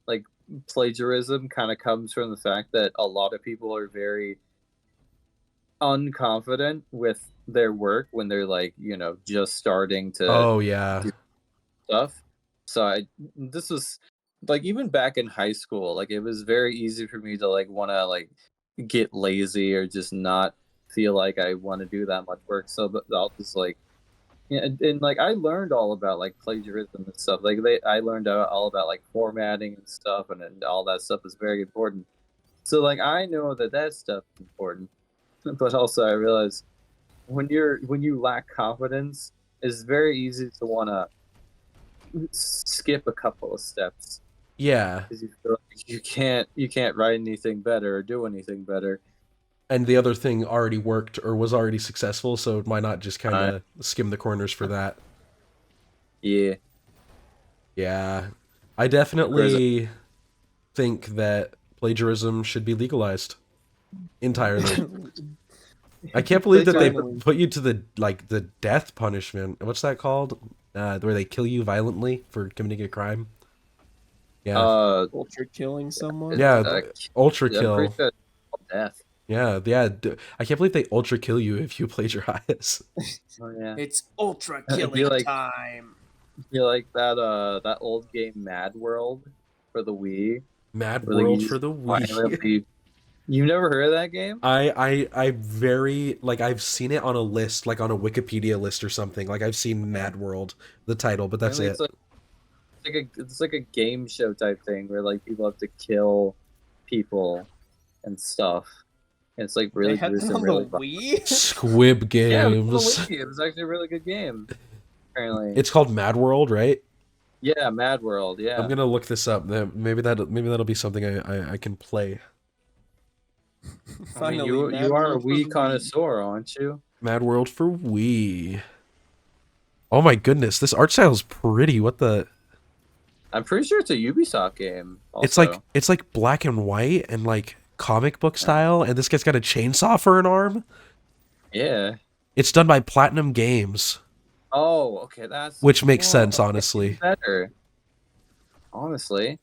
like plagiarism kind of comes from the fact that a lot of people are very unconfident with their work when they're like, just starting to Oh yeah. do stuff. So this was like even back in high school, like it was very easy for me to like want to like get lazy or just not feel like I want to do that much work. So I'll just like, and like I learned all about like plagiarism and stuff. Like I learned all about like formatting and stuff, and all that stuff is very important. So like I know that stuff is important, but also I realize when you lack confidence, it's very easy to want to skip a couple of steps. Yeah. Because you feel like you can't write anything better or do anything better. And the other thing already worked or was already successful, so why not just kind of skim the corners for that? Yeah. Yeah. I definitely think that plagiarism should be legalized entirely. I can't believe that they put you to the death punishment. What's that called? Where they kill you violently for committing a crime? Yeah. Ultra killing someone? Yeah, ultra kill. I'm pretty sure it's death. Yeah. I can't believe they ultra kill you if you plagiarize. Oh, yeah. It's ultra killing time. You like that old game Mad World for the Wii? Mad World for the Wii. You never heard of that game? I very I've seen it on a list, like on a Wikipedia list or something. Like I've seen Mad World, the title, but that's it. It's like a game show type thing where like people have to kill people and stuff. And it's like really gruesome, really fun. Squib Games. Yeah, it was actually a really good game. Apparently, it's called Mad World, right? Yeah, Mad World. Yeah, I'm gonna look this up. Maybe that'll be something I can play. Finally, you are a Wii connoisseur, aren't you? Mad World for Wii. Oh my goodness, this art style is pretty. What the? I'm pretty sure it's a Ubisoft game. Also. It's like black and white and like comic book style, and this guy's got a chainsaw for an arm. Yeah. It's done by Platinum Games. Oh, okay, which makes sense, honestly. Better. Honestly,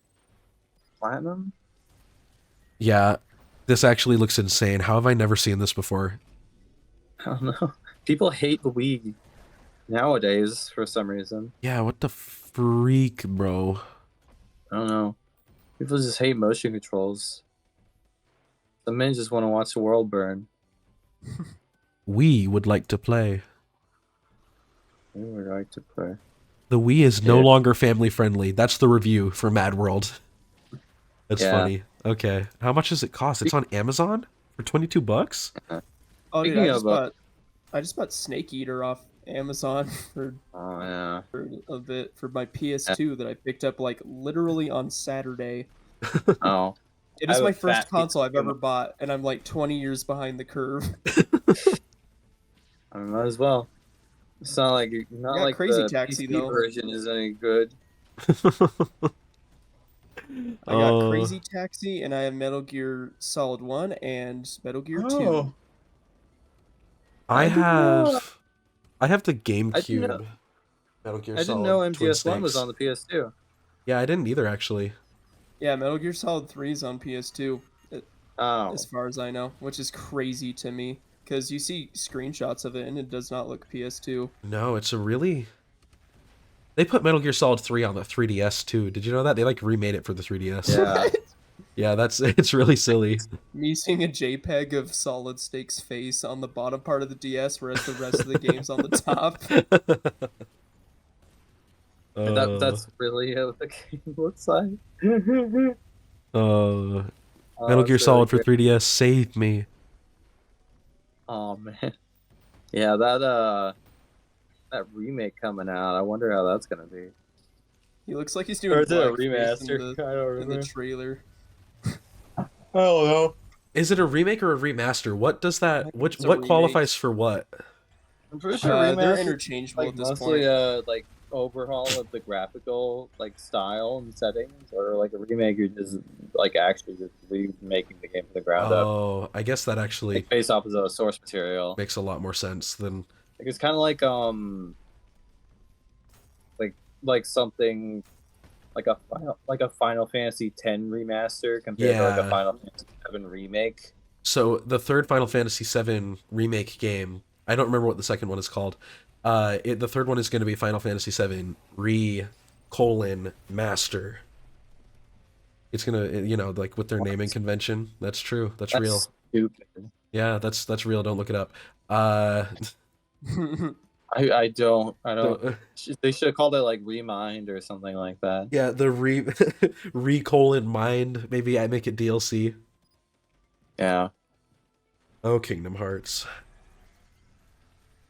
Platinum. Yeah, this actually looks insane. How have I never seen this before? I don't know. People hate the Wii nowadays for some reason. Yeah, what the freak, bro? I don't know. People just hate motion controls. The men just want to watch the world burn. We would like to play. We would like to play. The Wii is no longer family friendly. That's the review for Mad World. That's funny. Okay, how much does it cost? It's on Amazon for $22. Oh, dude, I just bought Snake Eater off Amazon for a bit for my PS2 that I picked up like literally on Saturday. Oh. It is my first console I've ever bought, and I'm like 20 years behind the curve. I might as well. It's not like Crazy the Taxi PC though. version is any good. I got Oh, Crazy Taxi, and I have Metal Gear Solid 1 and Metal Gear 2. Oh, I I didn't know. have the I didn't know. GameCube Metal Gear I didn't know Solid Twin MGS1 was Snakes. on the PS2. Yeah, I didn't either actually. Yeah, Metal Gear Solid 3 is on PS2, as Oh, far as I know, which is crazy to me. Because you see screenshots of it, and it does not look PS2. No, it's a really. They put Metal Gear Solid 3 on the 3DS too. Did you know that? They like remade it for the 3DS. yeah. Yeah, that's it's really silly. Me seeing a JPEG of Solid Snake's face on the bottom part of the DS, whereas the rest of the game's on the top. That's really what the game looks like. Uh, Oh, Metal Gear that's really Solid for great. 3DS, save me. Oh man. Yeah, that remake coming out. I wonder how that's gonna be. He looks like he's Or doing is it a blackface remaster? I don't in the remember. trailer. I don't know. Is it a remake or a remaster? What does I that? think Which it's a what remake. qualifies for what? I'm pretty sure They're remaster interchangeable like at this mostly point. like overhaul of the graphical like style and settings, or like a remake you're just like actually just remaking the game from the ground up, Oh, I guess that actually like based off of the source material. makes a lot more sense than. Like it's kind of like something like a Final Fantasy X remaster compared to like a Yeah. Final Fantasy VII remake. So the third Final Fantasy VII remake game, I don't remember what the second one is called. The third one is going to be Final Fantasy VII Master. It's gonna, like with their naming convention. That's true. That's real. Stupid. Yeah, that's real. Don't look it up. I don't. So, They should have called it like Remind or something like that. yeah, the Mind. Maybe I make it DLC. Yeah. Oh, Kingdom Hearts.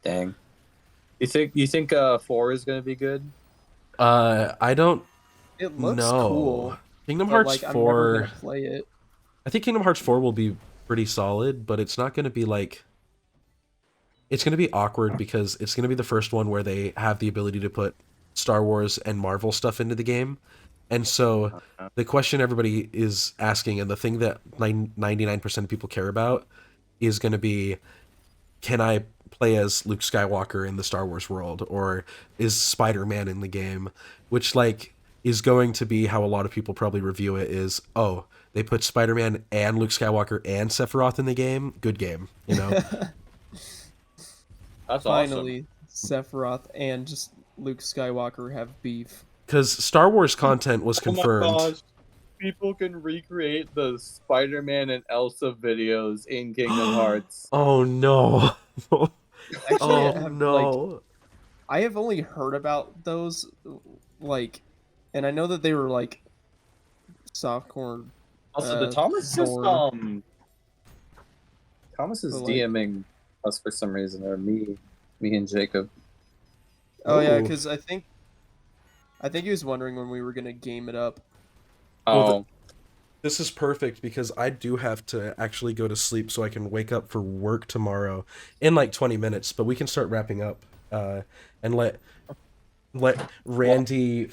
Dang. You think 4 is gonna be good? I don't It looks know. cool, Kingdom but Hearts like I'm never 4. gonna play it. I think Kingdom Hearts 4 will be pretty solid, but it's not going to be like. It's going to be awkward because it's going to be the first one where they have the ability to put Star Wars and Marvel stuff into the game. And so the question everybody is asking, and the thing that 99% of people care about, is going to be, can I play as Luke Skywalker in the Star Wars world, or is Spider-Man in the game? Which, like, is going to be how a lot of people probably review it is, oh, they put Spider-Man and Luke Skywalker and Sephiroth in the game? Good game, you know? That's Finally, Sephiroth and just Luke Skywalker have beef. Because Star Wars content was awesome. confirmed. Oh my gosh. People can recreate the Spider-Man and Elsa videos in Kingdom Hearts. Oh no. Actually, Oh I have, no. I have only heard about those, like, and I know that they were like softcore. Also, the Thomas just Thor. Thomas is But, like- DMing us for some reason, or me and Jacob. Oh yeah, Ooh. because I think he was wondering when we were gonna game it up. Well, this is perfect because I do have to actually go to sleep so I can wake up for work tomorrow in like 20 minutes, but we can start wrapping up and let Randy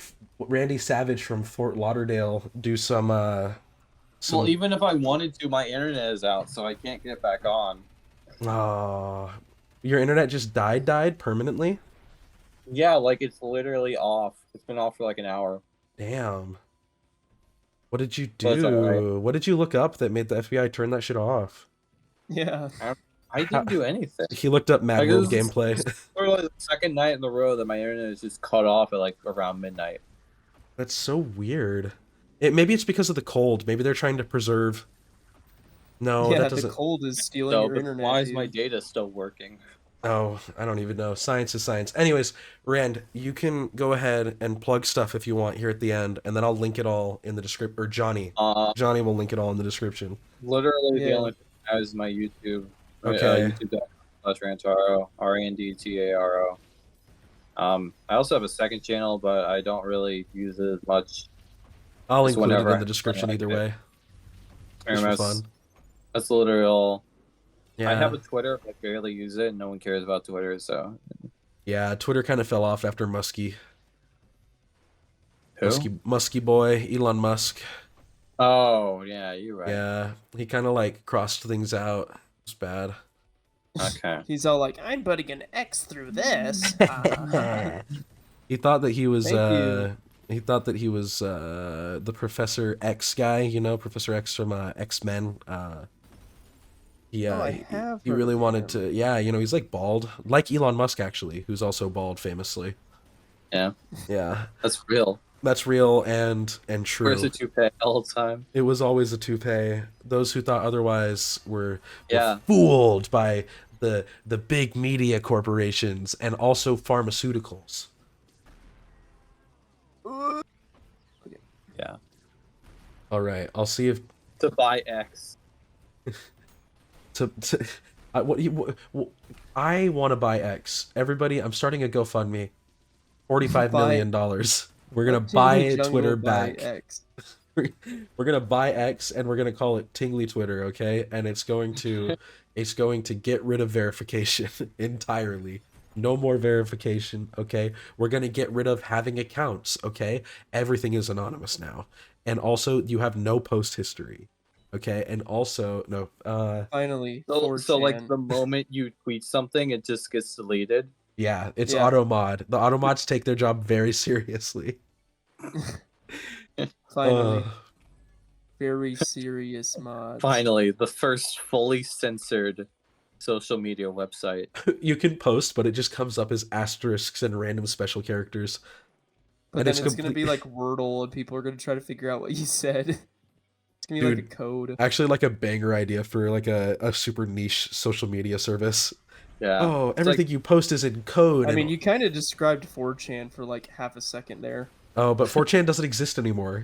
Savage from Fort Lauderdale do some Well, even if I wanted to, my internet is out, so I can't get back on. Your internet just died permanently? Yeah, like it's literally off. It's been off for like an hour. Damn. What did you Well, it's do? alright. What did you look up that made the FBI turn that shit off? Yeah. I didn't do anything. He looked up Mad Like, World this is- gameplay. For like the second night in a row that my internet is just cut off at like around midnight. That's so weird. Maybe it's because of the cold. Maybe they're trying to preserve. No, yeah, that the doesn't. cold is stealing So, your but internet. why is dude. my data still working? Oh, I don't even know. Science is science. Anyways, Rand, you can go ahead and plug stuff if you want here at the end, and then I'll link it all in the description. Or Johnny will link it all in the description. Literally the Yeah. only thing I have is my YouTube. Okay. YouTube.com/Rantaro, RANDTARO. I also have a second channel, but I don't really use it as much. I'll Just include it whenever in I the description like either it. way. Just for fun. That's literally all. Yeah. I have a Twitter, but I barely use it. No one cares about Twitter, so. Yeah, Twitter kind of fell off after Muskie. Who? Musky boy, Elon Musk. Oh, yeah, you're right. Yeah, he kind of like crossed things out. It's bad. Okay. He's all like, I'm putting an X through this. He thought that he was Thank you. he thought that he was the Professor X guy, you know, Professor X from X-Men. He Oh, I have he heard really of wanted him. to, yeah, you know, he's like bald, like Elon Musk actually, who's also bald famously. Yeah, Yeah. that's real. That's real and Wears true. a toupee all the time. It was always a toupee. Those who thought otherwise were Yeah. fooled by the big media corporations and also pharmaceuticals. Yeah. All right, I'll see if To buy X. I want to buy X. Everybody, I'm starting a GoFundMe. $45 million. We're gonna buy TinglyJungle Twitter by back. X. We're gonna buy X and we're gonna call it Tingly Twitter, okay? And it's going to get rid of verification entirely. No more verification, okay? We're gonna get rid of having accounts, okay? Everything is anonymous now. And also you have no post history. Okay, and also no Finally, So like 4chan. the moment you tweet something, it just gets deleted. yeah, it's Yeah. auto mod. The auto mods take their job very seriously. Finally, Uh, very serious mods. Finally, the first fully censored social media website. you can post, but it just comes up as asterisks and random special characters. But and then it's it's gonna be complete- like Wordle, and people are gonna try to figure out what you said. It's gonna be like a Dude, code. Actually, like a banger idea for like a super niche social media service. Yeah. Oh, It's everything you post is in code. I and- mean, you kind of described 4chan for like half a second there. Oh, but 4chan doesn't exist anymore.